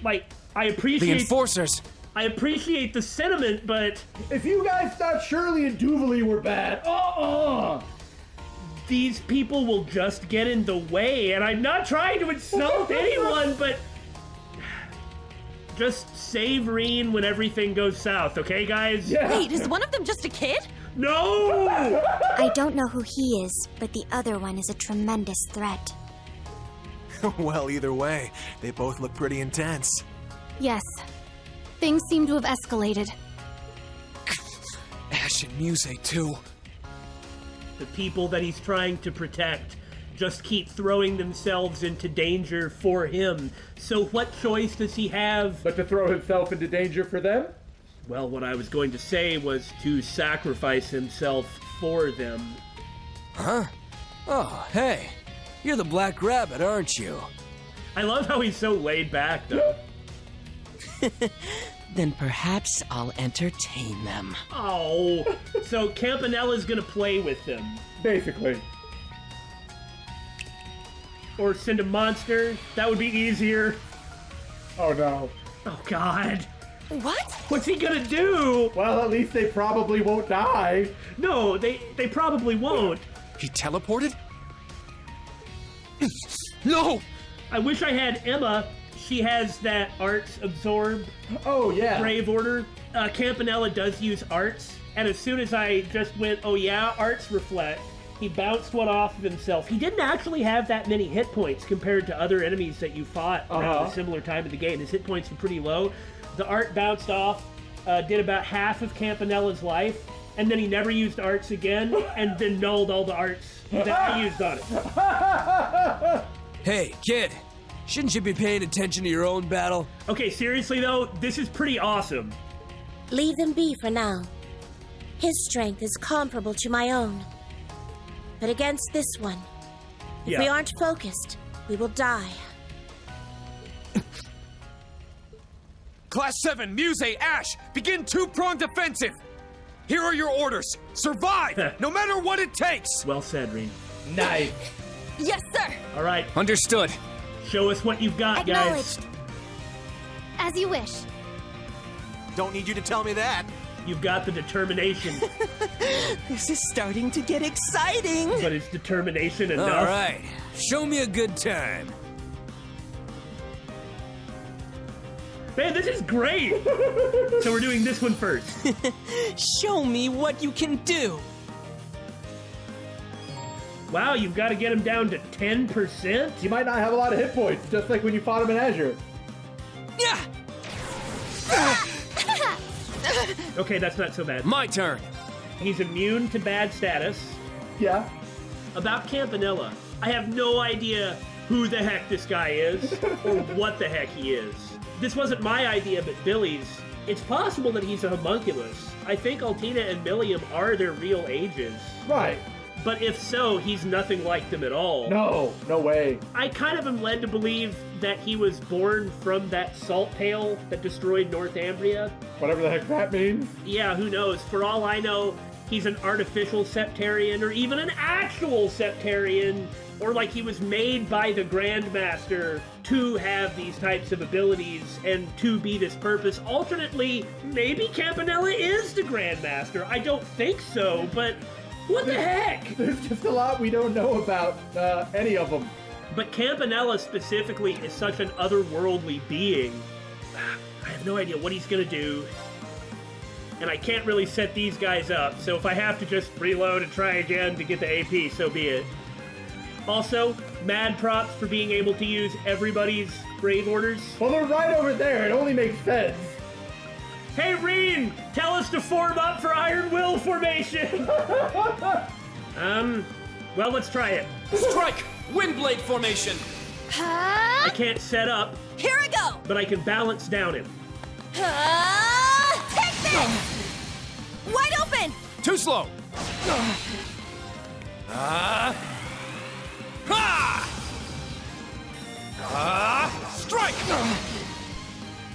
Like, I The appreciate... enforcers. I appreciate the sentiment, but... If you guys thought Shirley and Duvalie were bad, These people will just get in the way, and I'm not trying to insult anyone, but... Just save Reen when everything goes south, okay, guys? Yeah. Wait, is one of them just a kid? No! I don't know who he is, but the other one is a tremendous threat. Well, either way, they both look pretty intense. Yes. Things seem to have escalated. Ash and Muse, too. The people that he's trying to protect just keep throwing themselves into danger for him. So what choice does he have? But to throw himself into danger for them? Well, what I was going to say was to sacrifice himself for them. Huh? Oh, hey. You're the Black Rabbit, aren't you? I love how he's so laid back, though. Then perhaps I'll entertain them. Oh, so Campanella's gonna play with them. Basically. Or send a monster. That would be easier. Oh no. Oh, God. What? What's he gonna do? Well, at least they probably won't die. No, they probably won't. He teleported? No! I wish I had Emma. She has that arts absorb Oh yeah. brave order. Campanella does use arts, and as soon as I just went, oh yeah, arts reflect, he bounced one off of himself. He didn't actually have that many hit points compared to other enemies that you fought around a similar time of the game. His hit points were pretty low. The art bounced off, did about half of Campanella's life, and then he never used arts again, and then nulled all the arts that I used on it. Hey, kid. Shouldn't you be paying attention to your own battle? Okay, seriously though, this is pretty awesome. Leave them be for now. His strength is comparable to my own. But against this one, if we aren't focused, we will die. Class 7, Muse, Ash, begin two-pronged defensive! Here are your orders. Survive, no matter what it takes! Well said, Reen. Nice. Yes, sir! All right, Understood. show us what you've got, guys. Acknowledged. As you wish. Don't need you to tell me that. You've got the determination, This is starting to get exciting! but is determination enough? All right. Show me a good time. Man, this is great! So we're doing this one first. Show me what you can do! Wow, you've got to get him down to 10%? You might not have a lot of hit points, just like when you fought him in Azure. Yeah! Okay, that's not so bad. My turn. He's immune to bad status. Yeah. About Campanella, I have no idea who the heck this guy is, or what the heck he is. This wasn't my idea, but Billy's. It's possible that he's a homunculus. I think Altina and Milliam are their real ages. Right. But if so, he's nothing like them at all. No, no way. I kind of am led to believe that he was born from that salt pail that destroyed Northumbria. Whatever the heck that means. Yeah, who knows? For all I know, he's an artificial Septarian, or even an actual Septarian, or like he was made by the Grandmaster to have these types of abilities and to be this purpose. Alternately, maybe Campanella is the Grandmaster. I don't think so, but what the heck? There's just a lot we don't know about any of them. But Campanella specifically is such an otherworldly being. I have no idea what he's gonna do. And I can't really set these guys up, so if I have to just reload and try again to get the AP, so be it. Also, mad props for being able to use everybody's brave orders. Well, they're right over there. It only makes sense. Hey, Reen! Tell us to form up for Iron Will formation! Well, let's try it. Strike! Windblade formation! I can't set up, Here I go! but I can balance down him. Take this! Wide open! Too slow! Strike!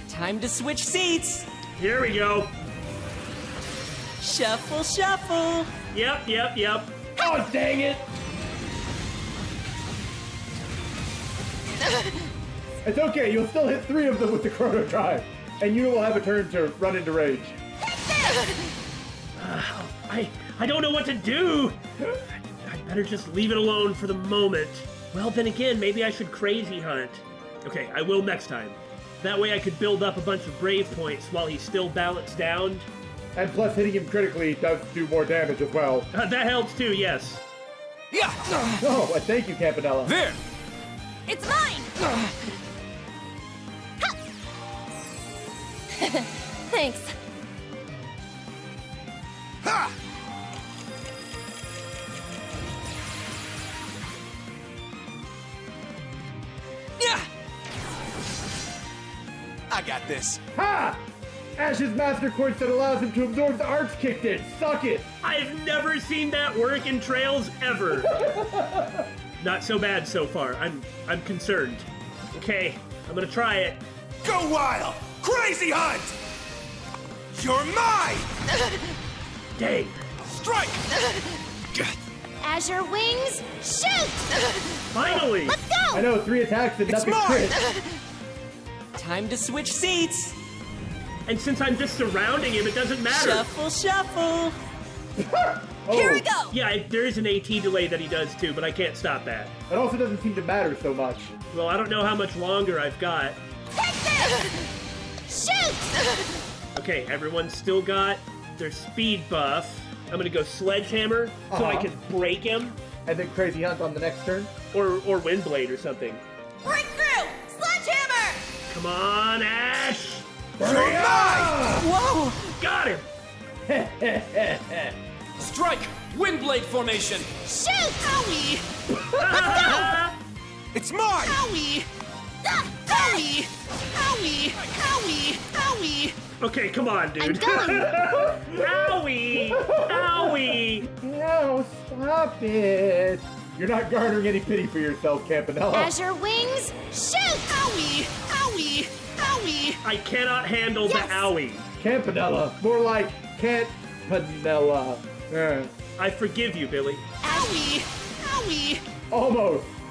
Time to switch seats. Here we go. Shuffle, shuffle. Yep. Oh, dang it! It's okay, you'll still hit 3 of them with the Chrono Drive, and you will have a turn to run into rage. I don't know what to do. I better just leave it alone for the moment. Well, then again, maybe I should crazy hunt. Okay, I will next time. That way I could build up a bunch of brave points while he's still balanced down. And plus, hitting him critically does do more damage as well. That helps too, yes. Yeah! Oh, thank you, Campanella. There! It's mine! Thanks. Ha! Yeah! I got this. Ha! Ash's Master Quartz that allows him to absorb the arts kicked in. Suck it! I've never seen that work in Trails ever. Not so bad so far. I'm concerned. Okay, I'm gonna try it. Go wild! Crazy hunt! You're mine! Dang. Strike! Azure Wings, shoot! Finally! Let's go! I know, 3 attacks and nothing crit. Time to switch seats. And since I'm just surrounding him, it doesn't matter. Shuffle, shuffle. Here we go! Yeah, there is an AT delay that he does too, but I can't stop that. It also doesn't seem to matter so much. Well, I don't know how much longer I've got. Take this! Shoot! Okay, everyone's still got their speed buff. I'm gonna go Sledgehammer so I can break him. And then Crazy Hunt on the next turn? Or Windblade or something. Break through! Sledgehammer! Come on, Ash! Whoa! Got him! Strike! Windblade formation! Shoot! Owie! It's mine! Owie! Owie! Owie! Owie! Owie! Okay, come on, dude. I'm going. Owie! Owie! No, stop it. You're not garnering any pity for yourself, Campanella. Azure Wings, shoot! Owie! Owie! Owie! I cannot handle Yes. the owie. Campanella. More like Campanella. I forgive you, Billy. Owie! Owie!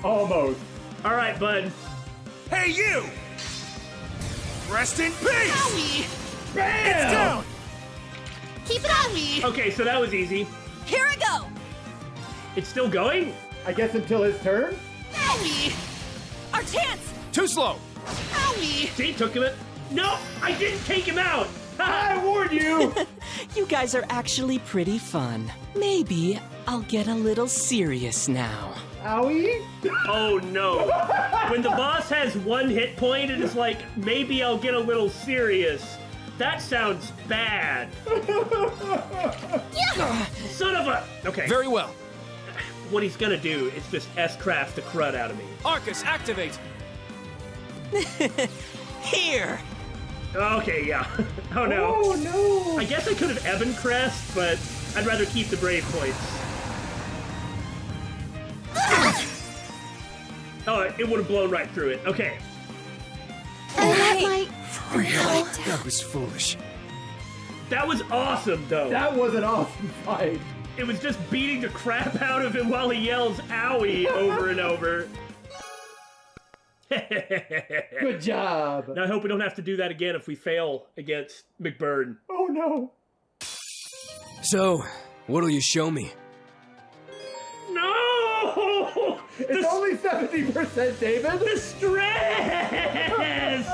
Almost. All right, bud. Hey, you! Rest in peace! Owie! Bam! It's down! Keep it Owie! Okay, so that was easy. Here I go! It's still going? I guess until his turn? Owie! Our chance! Too slow! Owie! See, took him it. No, I didn't take him out. I warned you! You guys are actually pretty fun. Maybe I'll get a little serious now. Owie? Oh no. When the boss has 1 hit point, it is like, maybe I'll get a little serious. That sounds bad. Son of a... Okay. Very well. What he's gonna do is just S-craft the crud out of me. Arcus, activate! Here! Okay, yeah. Oh no. Oh no! I guess I could have Ebon Crest, but I'd rather keep the brave points. Oh, it would have blown right through it. Okay. I have my... That was foolish. That was awesome, though. That was an awesome fight. It was just beating the crap out of him while he yells "Owie" over and over. Good job. Now I hope we don't have to do that again if we fail against McBurn. Oh no. So, what'll you show me? No! It's only 70%, David. The stress!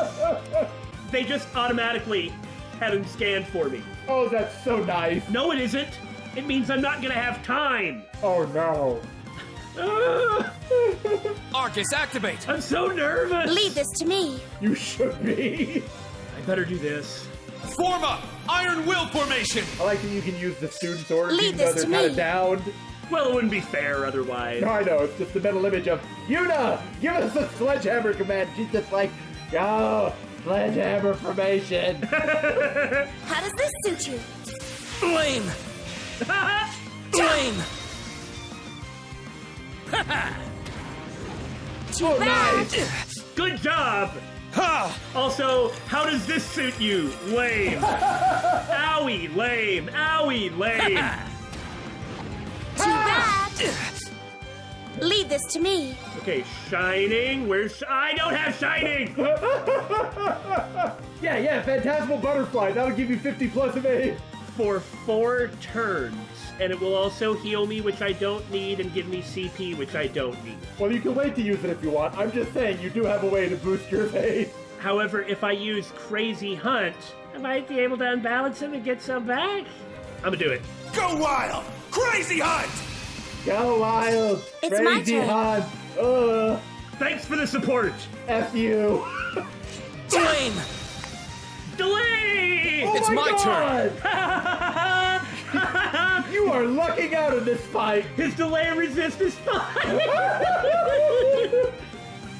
They just automatically have him scanned for me. Oh, that's so nice. No, it isn't. It means I'm not gonna have time. Oh, no. Arcus, activate! I'm so nervous. Leave this to me. You should be. I better do this. Form up! Iron Will formation! I like that you can use the student sword Leave even though this they're to kind of me. downed. Well, it wouldn't be fair otherwise. No, I know. It's just the mental image of, Yuna, give us the sledgehammer command. She's just like, go, sledgehammer formation. How does this suit you? Flame! Flame! Too bad. Nice. Good job. Ha! Also, how does this suit you? Lame. Owie, lame. Owie, lame. Too bad. Leave this to me. Okay, shining. Where's I don't have shining. Yeah, Phantasmal Butterfly. That'll give you 50 plus of aid. For 4 turns, and it will also heal me, which I don't need, and give me CP, which I don't need. Well, you can wait to use it if you want. I'm just saying, you do have a way to boost your aid. However, if I use Crazy Hunt, I might be able to unbalance him and get some back. I'm gonna do it. Go wild! Crazy Hunt! Go wild! It's my Crazy turn. Hunt! Thanks for the support. F you! Flame! Delay! Oh It's my turn. You are lucking out in this fight! His delay resist is fine.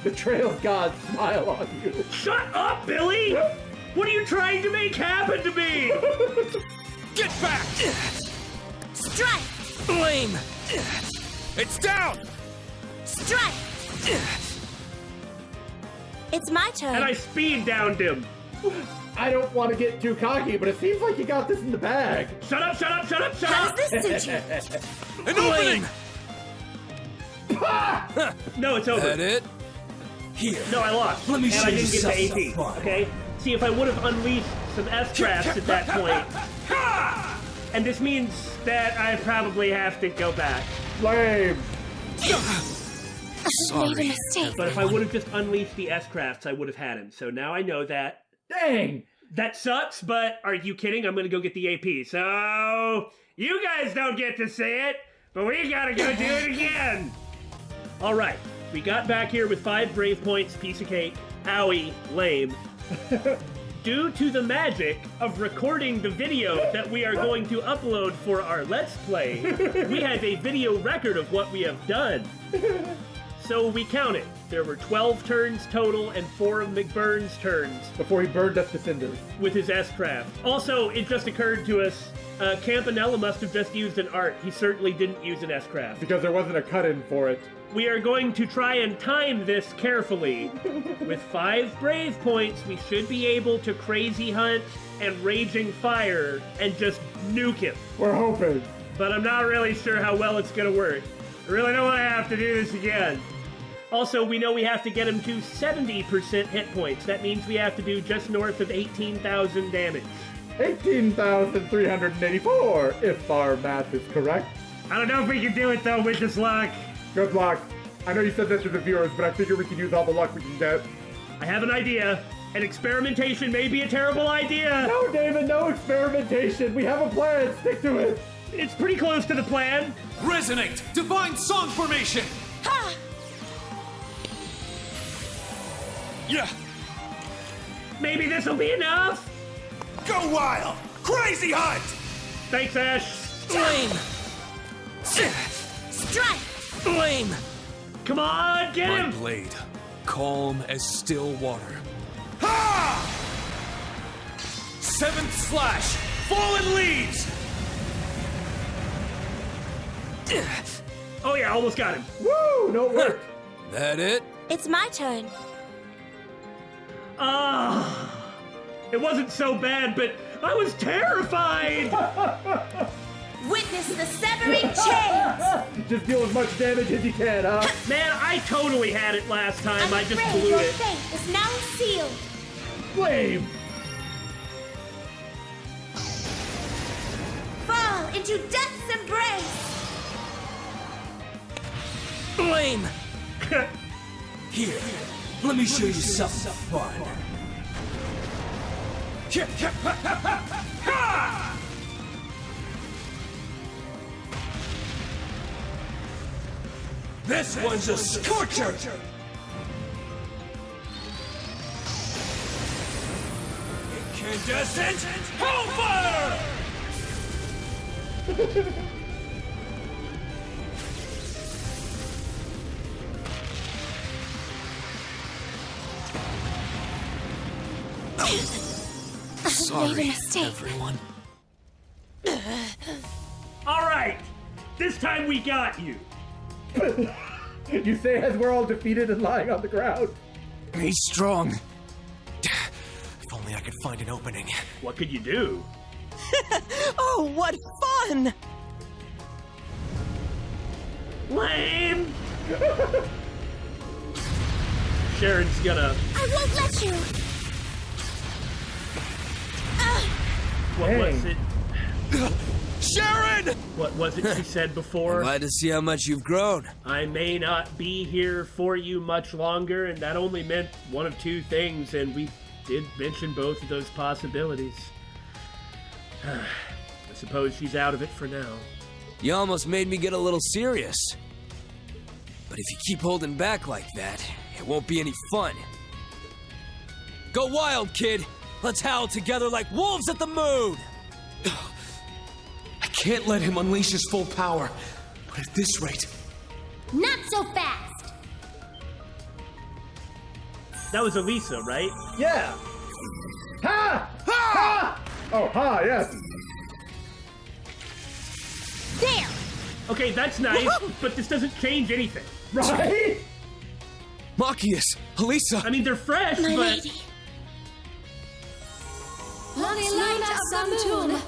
The Trails gods smile on you. Shut up, Billy! What are you trying to make happen to me? Get back! Strike. Flame! It's down! Strike. It's my turn. And I speed downed him. I don't want to get too cocky, but it seems like you got this in the bag. Shut up, shut up, shut up, shut How up! does this suit you? An opening! No, it's over. That it? Here. No, I lost. Let me and show I you didn't get something to AP. fun. Okay? See, if I would have unleashed some S-traps at that point. And this means that I probably have to go back. Lame. I made a mistake. But if I would have just unleashed the S-crafts, I would have had him. So now I know that. Dang. That sucks, but are you kidding? I'm gonna go get the AP. So, you guys don't get to say it, but we gotta go do it again. All right, we got back here with 5 brave points, piece of cake. Owie, lame. Due to the magic of recording the video that we are going to upload for our Let's Play, we have a video record of what we have done. So we counted. There were 12 turns total and 4 of McBurn's turns Before he burned us to cinders. with his S-craft. Also, it just occurred to us, Campanella must have just used an art. He certainly didn't use an S-craft. Because there wasn't a cut-in for it. We are going to try and time this carefully. With 5 brave points, we should be able to Crazy Hunt and Raging Fire and just nuke him. We're hoping. But I'm not really sure how well it's gonna work. I really don't want to have to do this again. Also, we know we have to get him to 70% hit points. That means we have to do just north of 18,000 damage. 18,384, if our math is correct. I don't know if we can do it though with this luck. Good luck. I know you said that to the viewers, but I figure we can use all the luck we can get. I have an idea. And experimentation may be a terrible idea. No, David, no experimentation. We have a plan. Stick to it. It's pretty close to the plan. Resonate! Divine Song Formation! Ha! Yeah! Maybe this'll be enough. Go wild! Crazy Hunt! Thanks, Ash. Flame! Strike! Flame! Come on, get My him. blade, calm as still water. Ha! 7th slash! Fallen leaves! Oh yeah, almost got him. Woo! No, it worked. That it? It's my turn. It wasn't so bad, but I was terrified. Witness the severing chains! Just deal as much damage as you can, huh? Man, I totally had it last time. I just afraid blew your it. fate is now sealed. Flame! Fall into death's embrace! Flame! Here, let me show you something fun. This one's a scorcher! Incandescent Hellfire! Sorry, everyone. All right, this time we got you. You say as we're all defeated and lying on the ground. He's strong. If only I could find an opening. What could you do? Oh, what fun! Lame! Sharon's gonna... I won't let you! What was it? Sharon! What was it she said before? Glad to see how much you've grown. I may not be here for you much longer, and that only meant one of two things, and we did mention both of those possibilities. I suppose she's out of it for now. You almost made me get a little serious. But if you keep holding back like that, it won't be any fun. Go wild, kid! Let's howl together like wolves at the moon! I can't let him unleash his full power. But at this rate... Not so fast! That was Elisa, right? Yeah! Ha! Ha! Ha! Oh, ha, yes. There! Okay, that's nice, but this doesn't change anything. Right? Machias! Elisa! I mean, they're fresh, My but... lady. Light of the moon.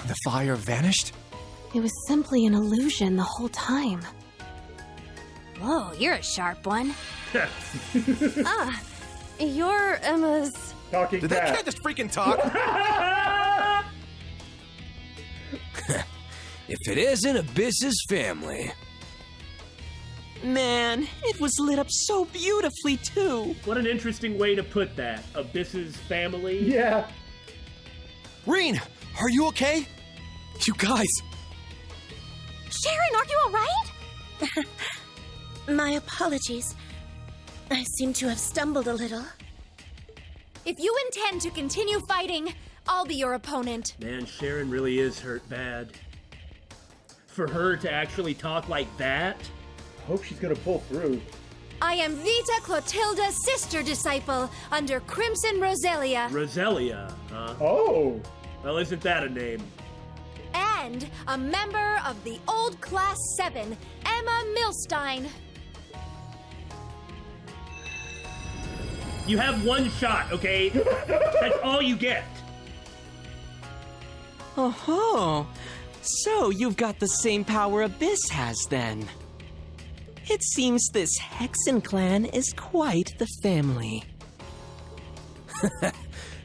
The fire vanished? It was simply an illusion the whole time. Whoa, you're a sharp one. You're Emma's... Talking Did that cat. cat just freaking talk? If it isn't Abyss's family. Man, it was lit up so beautifully, too. What an interesting way to put that. Abyss's family? Yeah. Reen, are you okay? You guys! Sharon, are you alright? My apologies. I seem to have stumbled a little. If you intend to continue fighting, I'll be your opponent. Man, Sharon really is hurt bad. For her to actually talk like that? Hope she's gonna pull through. I am Vita Clotilda's sister disciple under Crimson Roselia. Roselia, huh? Oh. Well, isn't that a name? And a member of the Old Class 7, Emma Milstein. You have one shot, okay? That's all you get. Oh-ho. So you've got the same power Abyss has, then. It seems this Hexen clan is quite the family.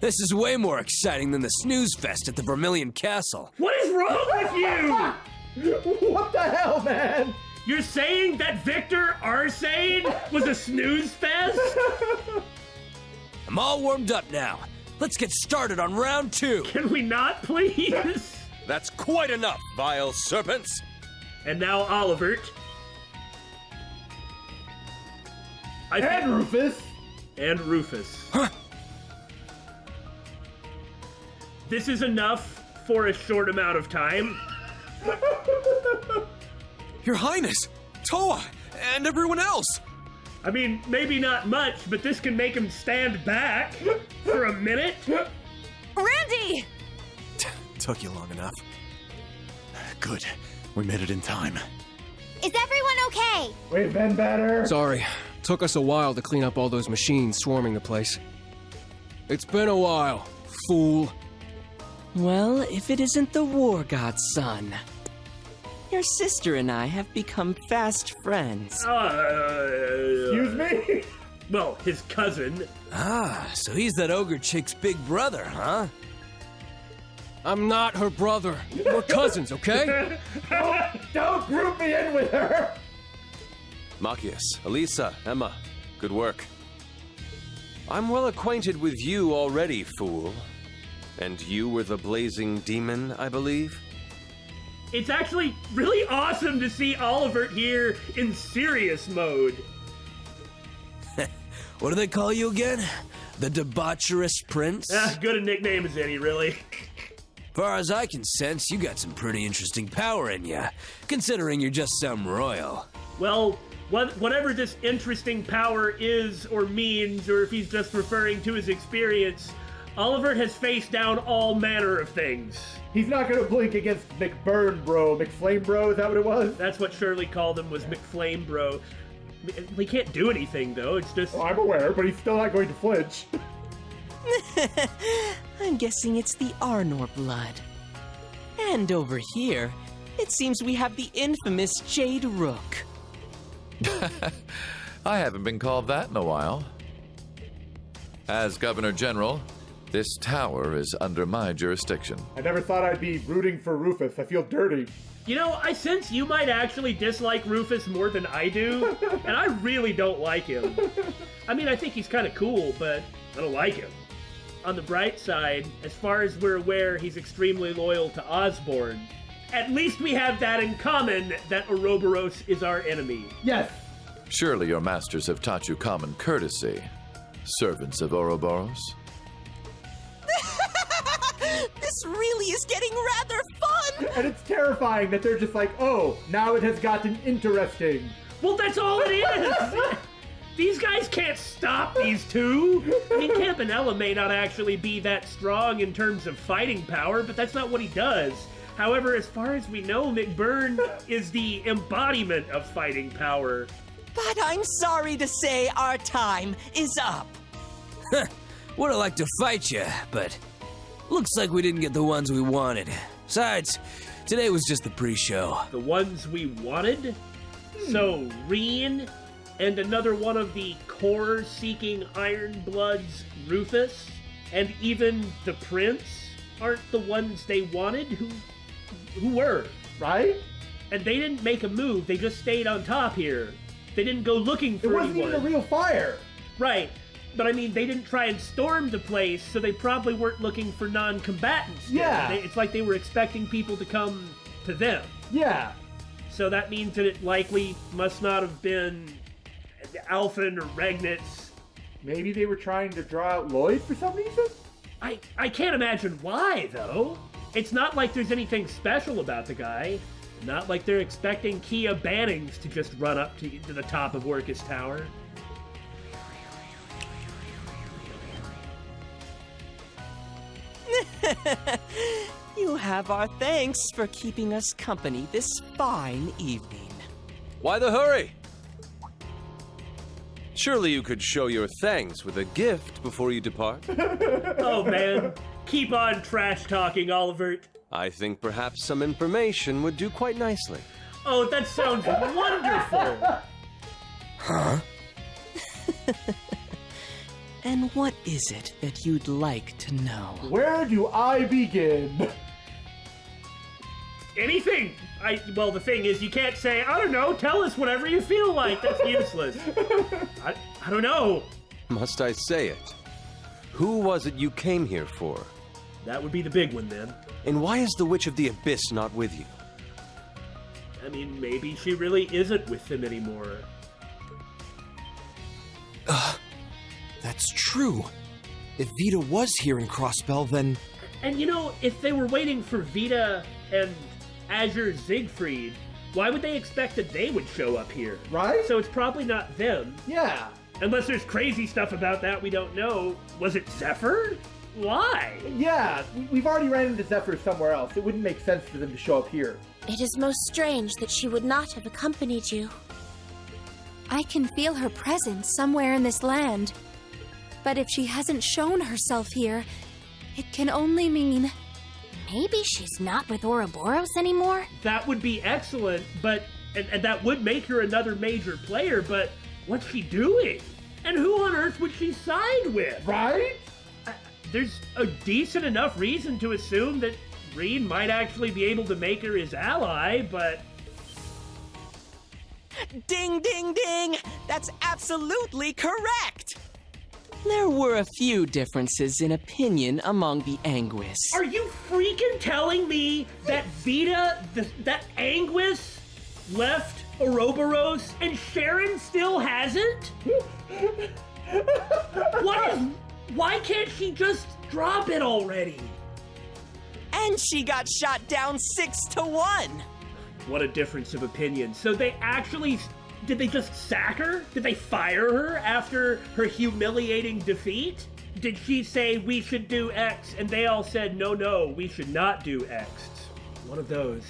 This is way more exciting than the snooze fest at the Vermilion Castle. What is wrong with you? What the hell, man? You're saying that Victor Arsane was a snooze fest? I'm all warmed up now. Let's get started on round 2. Can we not, please? That's quite enough, vile serpents! And now Olivert. And Rufus. And Rufus. Huh? This is enough for a short amount of time. Your Highness! Toa! And everyone else! I mean, maybe not much, but this can make him stand back for a minute. Randy! Took you long enough. Good. We made it in time. Is everyone okay? We've been better. Sorry. Took us a while to clean up all those machines swarming the place. It's been a while, fool. Well, if it isn't the War God's son. Your sister and I have become fast friends. Excuse me? Well, his cousin. Ah, so he's that ogre chick's big brother, huh? I'm not her brother. We're cousins, okay? Don't group me in with her! Machias, Elisa, Emma, good work. I'm well acquainted with you already, fool. And you were the blazing demon, I believe? It's actually really awesome to see Oliver here in serious mode. What do they call you again? The debaucherous prince? Good a nickname as any, really. Far as I can sense, you got some pretty interesting power in ya, considering you're just some royal. Well, whatever this interesting power is or means, or if he's just referring to his experience, Oliver has faced down all manner of things. He's not gonna blink against McBurn Bro. McFlame Bro, is that what it was? That's what Shirley called him, was McFlame Bro. He can't do anything, though. It's just... Oh, I'm aware, but he's still not going to flinch. I'm guessing it's the Arnor blood. And over here, it seems we have the infamous Jade Rook. I haven't been called that in a while. As Governor General, this tower is under my jurisdiction. I never thought I'd be rooting for Rufus. I feel dirty. You know, I sense you might actually dislike Rufus more than I do, and I really don't like him. I mean, I think he's kind of cool, but I don't like him. On the bright side, as far as we're aware, he's extremely loyal to Osborn. At least we have that in common, that Ouroboros is our enemy. Yes. Surely your masters have taught you common courtesy, servants of Ouroboros. This really is getting rather fun! And it's terrifying that they're just like, oh, now it has gotten interesting. Well, that's all it is! These guys can't stop these two! I mean, Campanella may not actually be that strong in terms of fighting power, but that's not what he does. However, as far as we know, McBurn is the embodiment of fighting power. But I'm sorry to say our time is up. Would have liked to fight you, but looks like we didn't get the ones we wanted. Besides, today was just the pre-show. The ones we wanted? So, Reen and another one of the core-seeking Iron Bloods, Rufus, and even the Prince aren't the ones they wanted? Who were? Right? And they didn't make a move, they just stayed on top here. They didn't go looking for anyone. It wasn't even a real fire. Right. But I mean, they didn't try and storm the place, so they probably weren't looking for non-combatants. Yeah. It's like they were expecting people to come to them. Yeah. So that means that it likely must not have been Alphen or Regnitz. Maybe they were trying to draw out Lloyd for some reason? I can't imagine why, though. It's not like there's anything special about the guy. Not like they're expecting Kia Bannings to just run up to the top of Orcus Tower. You have our thanks for keeping us company this fine evening. Why the hurry? Surely you could show your thanks with a gift before you depart. Oh man, keep on trash talking, Olivert. I think perhaps some information would do quite nicely. Oh, that sounds wonderful! Huh? And what is it that you'd like to know? Where do I begin? Anything! Well, the thing is, you can't say, I don't know, tell us whatever you feel like. That's useless. I don't know. Must I say it? Who was it you came here for? That would be the big one, then. And why is the Witch of the Abyss not with you? I mean, maybe she really isn't with them anymore. That's true. If Vita was here in Crossbell, then... And you know, if they were waiting for Vita and Azure Siegfried, why would they expect that they would show up here? Right? So it's probably not them. Yeah. Unless there's crazy stuff about that we don't know. Was it Zephyr? Why? Yeah, we've already ran into Zephyr somewhere else. It wouldn't make sense for them to show up here. It is most strange that she would not have accompanied you. I can feel her presence somewhere in this land. But if she hasn't shown herself here, it can only mean... Maybe she's not with Ouroboros anymore? That would be excellent, but... And that would make her another major player, but what's she doing? And who on earth would she side with? Right? There's a decent enough reason to assume that Reed might actually be able to make her his ally, but... Ding, ding, ding! That's absolutely correct! There were a few differences in opinion among the Anguis. Are you freaking telling me that Vita, that Anguis, left Ouroboros and Sharon still hasn't? Why can't she just drop it already? And she got shot down 6-1! What a difference of opinion. So they actually... Did they just sack her? Did they fire her after her humiliating defeat? Did she say, we should do X, and they all said, no, we should not do X? One of those.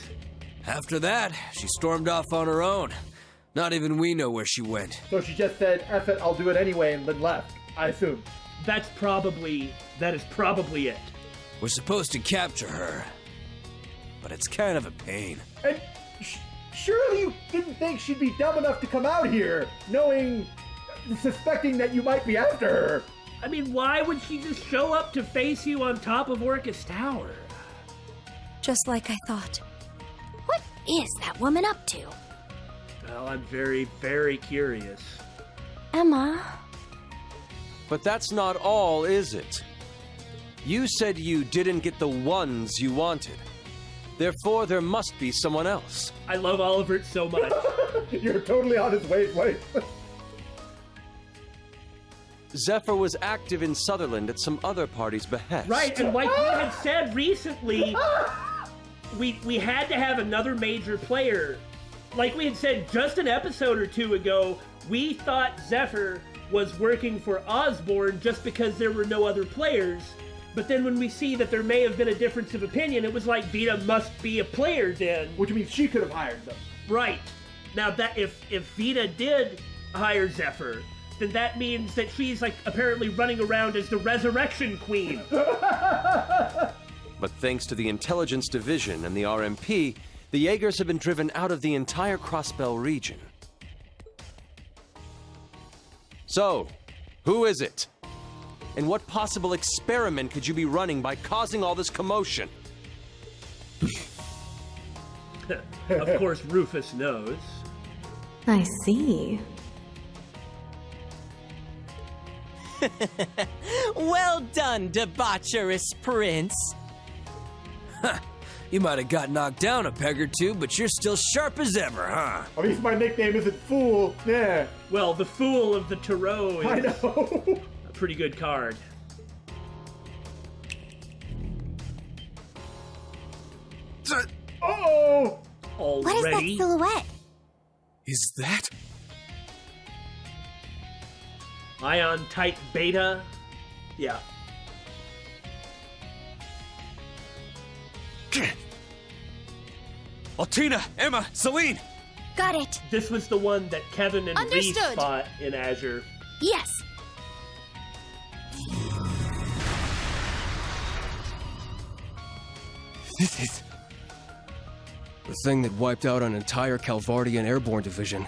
After that, she stormed off on her own. Not even we know where she went. So she just said, F it, I'll do it anyway, and then left, I assume. That is probably it. We're supposed to capture her, but it's kind of a pain. And surely you didn't think she'd be dumb enough to come out here, suspecting that you might be after her. I mean, why would she just show up to face you on top of Orcus Tower? Just like I thought. What is that woman up to? Well, I'm very, very curious. Emma? But that's not all, is it? You said you didn't get the ones you wanted. Therefore, there must be someone else. I love Olivert so much. You're totally on his wavelength. Zephyr was active in Sutherland at some other party's behest. Right, and like we had said recently, we had to have another major player. Like we had said just an episode or two ago, we thought Zephyr was working for Osborne just because there were no other players. But then when we see that there may have been a difference of opinion, it was like Vita must be a player then. Which means she could have hired them. Right. Now that if Vita did hire Zephyr, then that means that she's like apparently running around as the Resurrection Queen. But thanks to the Intelligence Division and the RMP, the Jaegers have been driven out of the entire Crossbell region. So, who is it? And what possible experiment could you be running by causing all this commotion? Of course, Rufus knows. I see. Well done, debaucherous prince. You might have got knocked down a peg or two, but you're still sharp as ever, huh? At least my nickname isn't Fool. Yeah. Well, the Fool of the Tarot is I know. a pretty good card. Oh! What is that Already? silhouette? Is that? Ion type beta? Yeah. Altina, Emma, Celine! Got it. This was the one that Kevin and Reese Understood. fought in Azure. Yes. This is the thing that wiped out an entire Calvardian airborne division.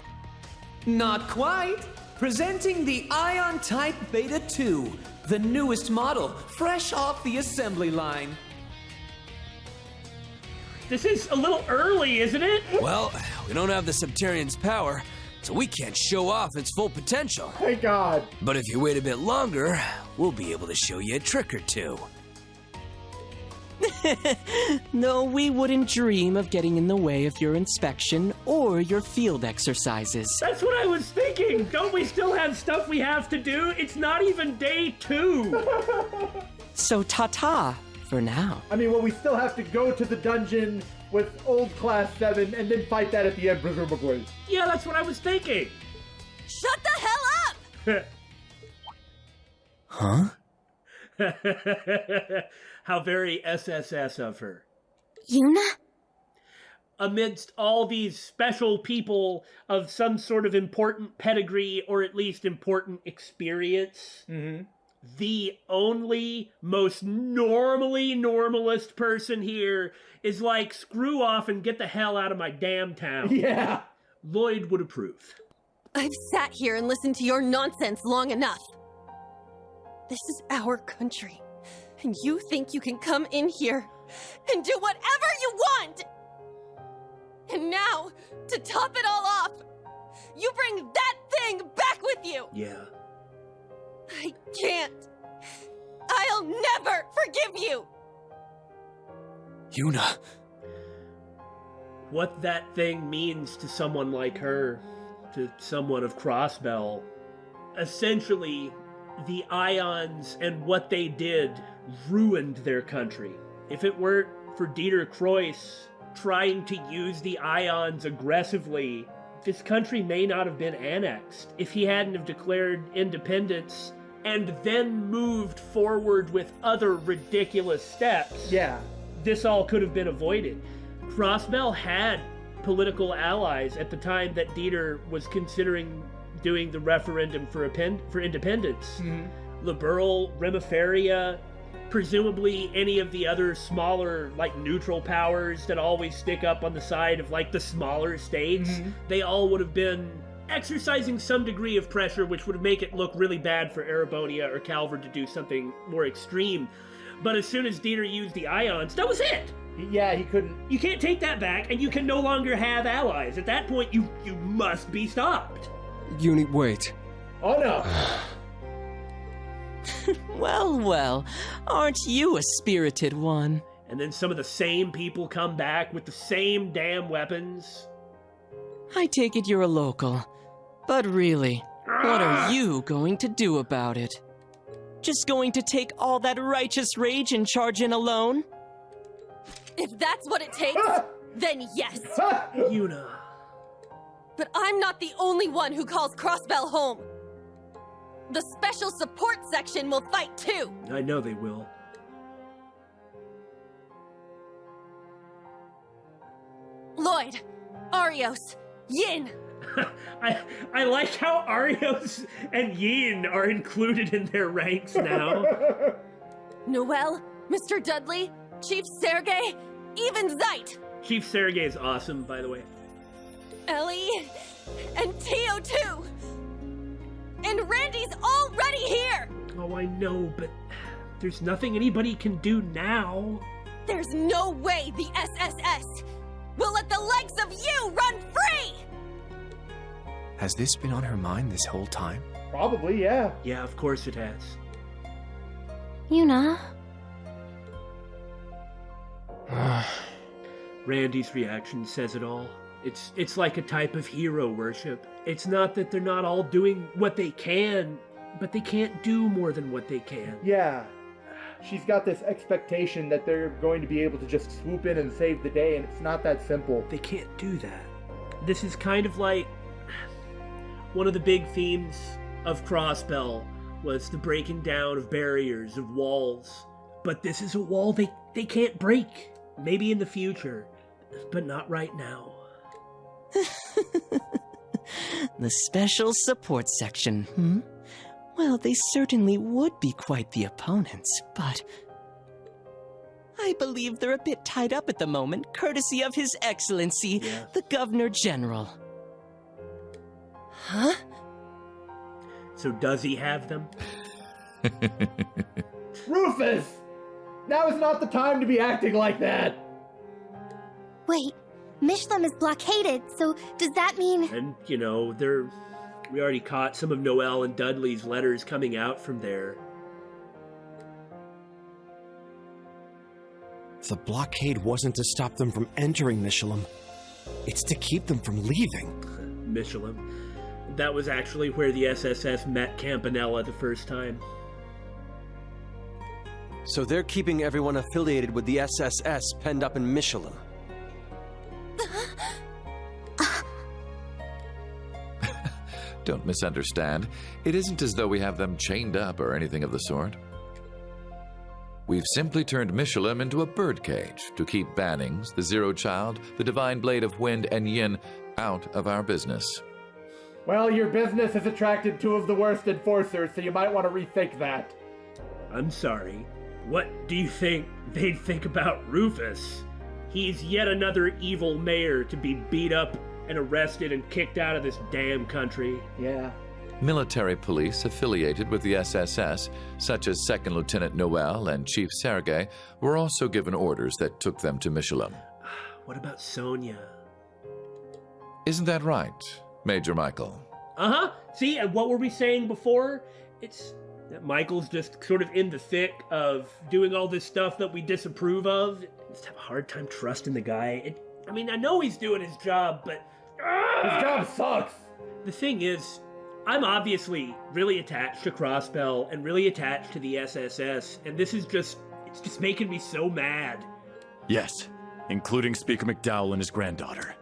Not quite. Presenting the Ion Type Beta 2, the newest model, fresh off the assembly line. This is a little early, isn't it? Well, we don't have the Septarian's power, so we can't show off its full potential. Thank God. But if you wait a bit longer, we'll be able to show you a trick or two. No, we wouldn't dream of getting in the way of your inspection or your field exercises. That's what I was thinking. Don't we still have stuff we have to do? It's not even day 2. So ta-ta for now. I mean, well, we still have to go to the dungeon with old Class 7 and then fight that at the end, presumably. Yeah, that's what I was thinking. Shut the hell up! Huh? How very SSS of her. Yuna? Amidst all these special people of some sort of important pedigree or at least important experience, the only most normally normalist person here is like, screw off and get the hell out of my damn town. Yeah. Lloyd would approve. I've sat here and listened to your nonsense long enough. This is our country, and you think you can come in here and do whatever you want! And now, to top it all off, you bring that thing back with you! Yeah. I can't. I'll never forgive you! Yuna. What that thing means to someone like her, to someone of Crossbell. Essentially, the Ions and what they did ruined their country. If it weren't for Dieter Croix trying to use the Ions aggressively, this country may not have been annexed. If he hadn't have declared independence and then moved forward with other ridiculous steps, this all could have been avoided. Crossbell had political allies at the time that Dieter was considering doing the referendum for independence. Liberal, Remiferia, presumably any of the other smaller, like, neutral powers that always stick up on the side of, like, the smaller states, they all would have been exercising some degree of pressure, which would make it look really bad for Erebonia or Calvard to do something more extreme. But as soon as Dieter used the Ions, that was it! Yeah, he couldn't... You can't take that back, and you can no longer have allies. At that point, you must be stopped. Wait. Oh no! Well, well, aren't you a spirited one? And then some of the same people come back with the same damn weapons. I take it you're a local. But really, what are you going to do about it? Just going to take all that righteous rage and charge in alone? If that's what it takes, then yes. Yuna. But I'm not the only one who calls Crossbell home. The Special Support Section will fight too. I know they will. Lloyd, Arios, Yin. I like how Arios and Yin are included in their ranks now. Noel, Mr. Dudley, Chief Sergei, even Zeit. Chief Sergei is awesome, by the way. Ellie, and Tio too. And Randy's already here. Oh, I know, but there's nothing anybody can do now. There's no way the SSS will let the likes of you run free! Has this been on her mind this whole time? Probably, yeah. Yeah, of course it has. Yuna? Randy's reaction says it all. It's like a type of hero worship. It's not that they're not all doing what they can, but they can't do more than what they can. Yeah. She's got this expectation that they're going to be able to just swoop in and save the day, and it's not that simple. They can't do that. This is kind of like... One of the big themes of Crossbell was the breaking down of barriers, of walls. But this is a wall they can't break. Maybe in the future, but not right now. The Special Support Section, Well, they certainly would be quite the opponents, but... I believe they're a bit tied up at the moment, courtesy of His Excellency, the Governor General. Huh? So does he have them? Rufus! Now is not the time to be acting like that! Wait, Mishlam is blockaded, so does that mean... And, you know, we already caught some of Noel and Dudley's letters coming out from there. The blockade wasn't to stop them from entering Mishlam. It's to keep them from leaving. Mishlam. That was actually where the SSS met Campanella the first time. So they're keeping everyone affiliated with the SSS penned up in Michelin. Don't misunderstand. It isn't as though we have them chained up or anything of the sort. We've simply turned Michelin into a birdcage to keep Bannings, the Zero Child, the Divine Blade of Wind, and Yin out of our business. Well, your business has attracted two of the worst enforcers, so you might want to rethink that. I'm sorry. What do you think they'd think about Rufus? He's yet another evil mayor to be beat up and arrested and kicked out of this damn country. Yeah. military police affiliated with the SSS, such as Second Lieutenant Noel and Chief Sergei, were also given orders that took them to Michelin. What about Sonia? Isn't that right, Major Michael? Uh-huh. See, and what were we saying before? It's that Michael's just sort of in the thick of doing all this stuff that we disapprove of. I just have a hard time trusting the guy. I mean, I know he's doing his job, but... His job sucks! The thing is, I'm obviously really attached to Crossbell and really attached to the SSS, and this is just... it's just making me so mad. Yes, including Speaker McDowell and his granddaughter.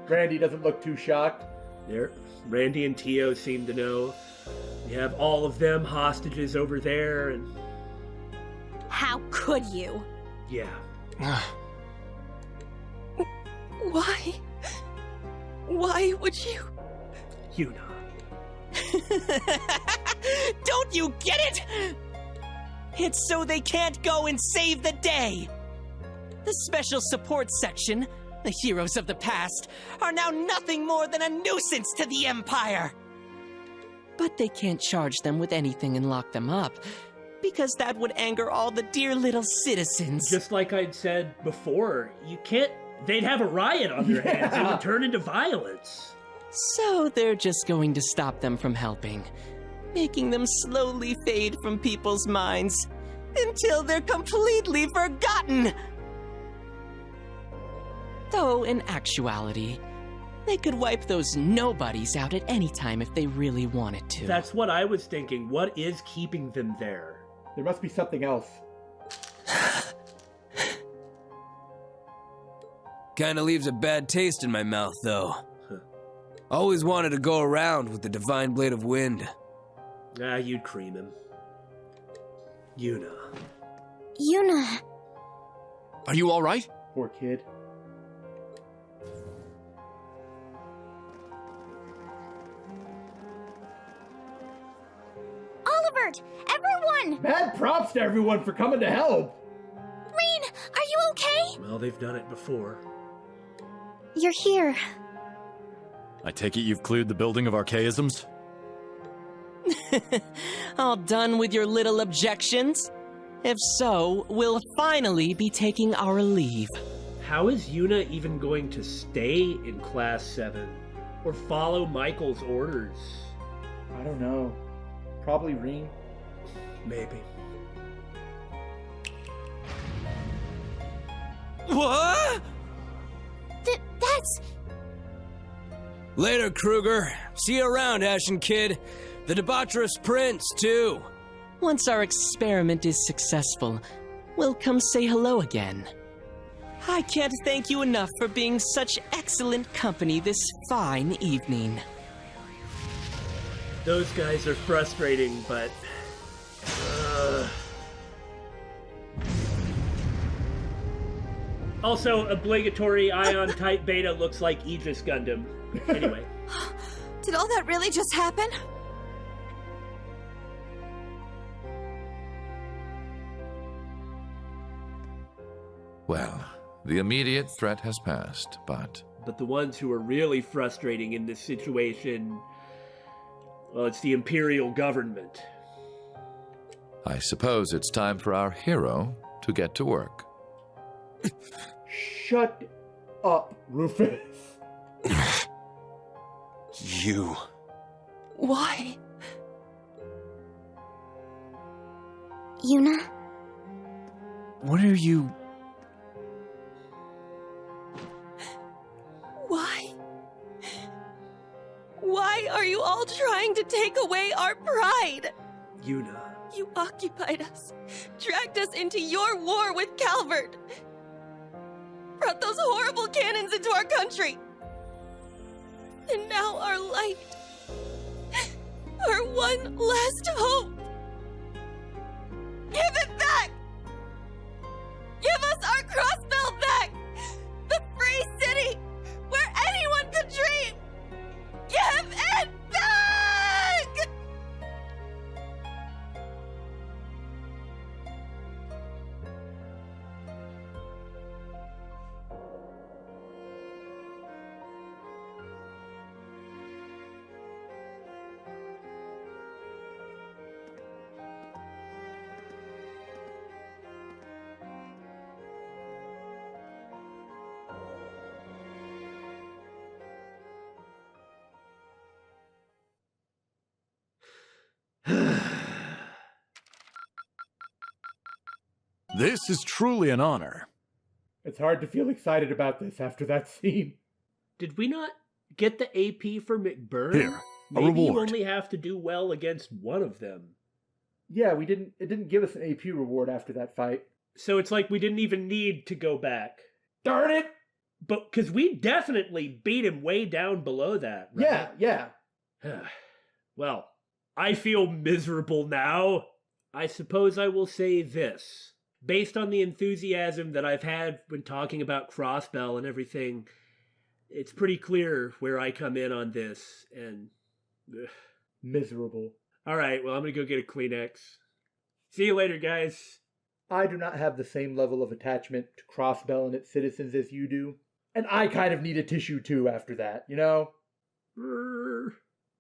Randy doesn't look too shocked. There, Randy and Tio seem to know. We have all of them hostages over there, and... How could you? Yeah. Why? Why would you? You know. Don't you get it? It's so they can't go and save the day. The Special Support Section, the heroes of the past, are now nothing more than a nuisance to the Empire. But they can't charge them with anything and lock them up, because that would anger all the dear little citizens. Just like I'd said before, you can't... they'd have a riot on their hands. It would turn into violence. So they're just going to stop them from helping, making them slowly fade from people's minds until they're completely forgotten. Though, in actuality, they could wipe those nobodies out at any time if they really wanted to. That's what I was thinking. What is keeping them there? There must be something else. Kinda leaves a bad taste in my mouth, though. Always wanted to go around with the Divine Blade of Wind. Ah, you'd cream him. Yuna. Yuna. Are you all right? Poor kid. Olivert! Everyone! Mad props to everyone for coming to help! Rean, are you okay? Well, they've done it before. You're here. I take it you've cleared the building of archaisms? All done with your little objections? If so, we'll finally be taking our leave. How is Yuna even going to stay in Class 7? Or follow Michael's orders? I don't know. Probably Rean. Maybe. What? That's... Later, Kruger. See you around, Ashen Kid. The debaucherous prince, too. Once our experiment is successful, we'll come say hello again. I can't thank you enough for being such excellent company this fine evening. Those guys are frustrating, but... Also, obligatory Ion-type beta looks like Aegis Gundam. Anyway. Did all that really just happen? Well, the immediate threat has passed, but... But the ones who are really frustrating in this situation... Well, it's the Imperial government. I suppose it's time for our hero to get to work. Shut up, Rufus. You. Why? Yuna? What are you... Why? Why are you all trying to take away our pride? Yuna. You occupied us, dragged us into your war with Calvert, brought those horrible cannons into our country. And now our light, our one last hope. Give it back! Give us our Crossbell back! The free city where anyone could dream! Give it back! This is truly an honor. It's hard to feel excited about this after that scene. Did we not get the AP for McBurn? Here, a Maybe reward. you only have to do well against one of them. Yeah, it didn't give us an AP reward after that fight. So it's like we didn't even need to go back. Darn it! But, because we definitely beat him way down below that, right? Yeah. Well, I feel miserable now. I suppose I will say this. Based on the enthusiasm that I've had when talking about Crossbell and everything, it's pretty clear where I come in on this, and... Miserable. Alright, well, I'm gonna go get a Kleenex. See you later, guys. I do not have the same level of attachment to Crossbell and its citizens as you do. And I kind of need a tissue too after that, you know?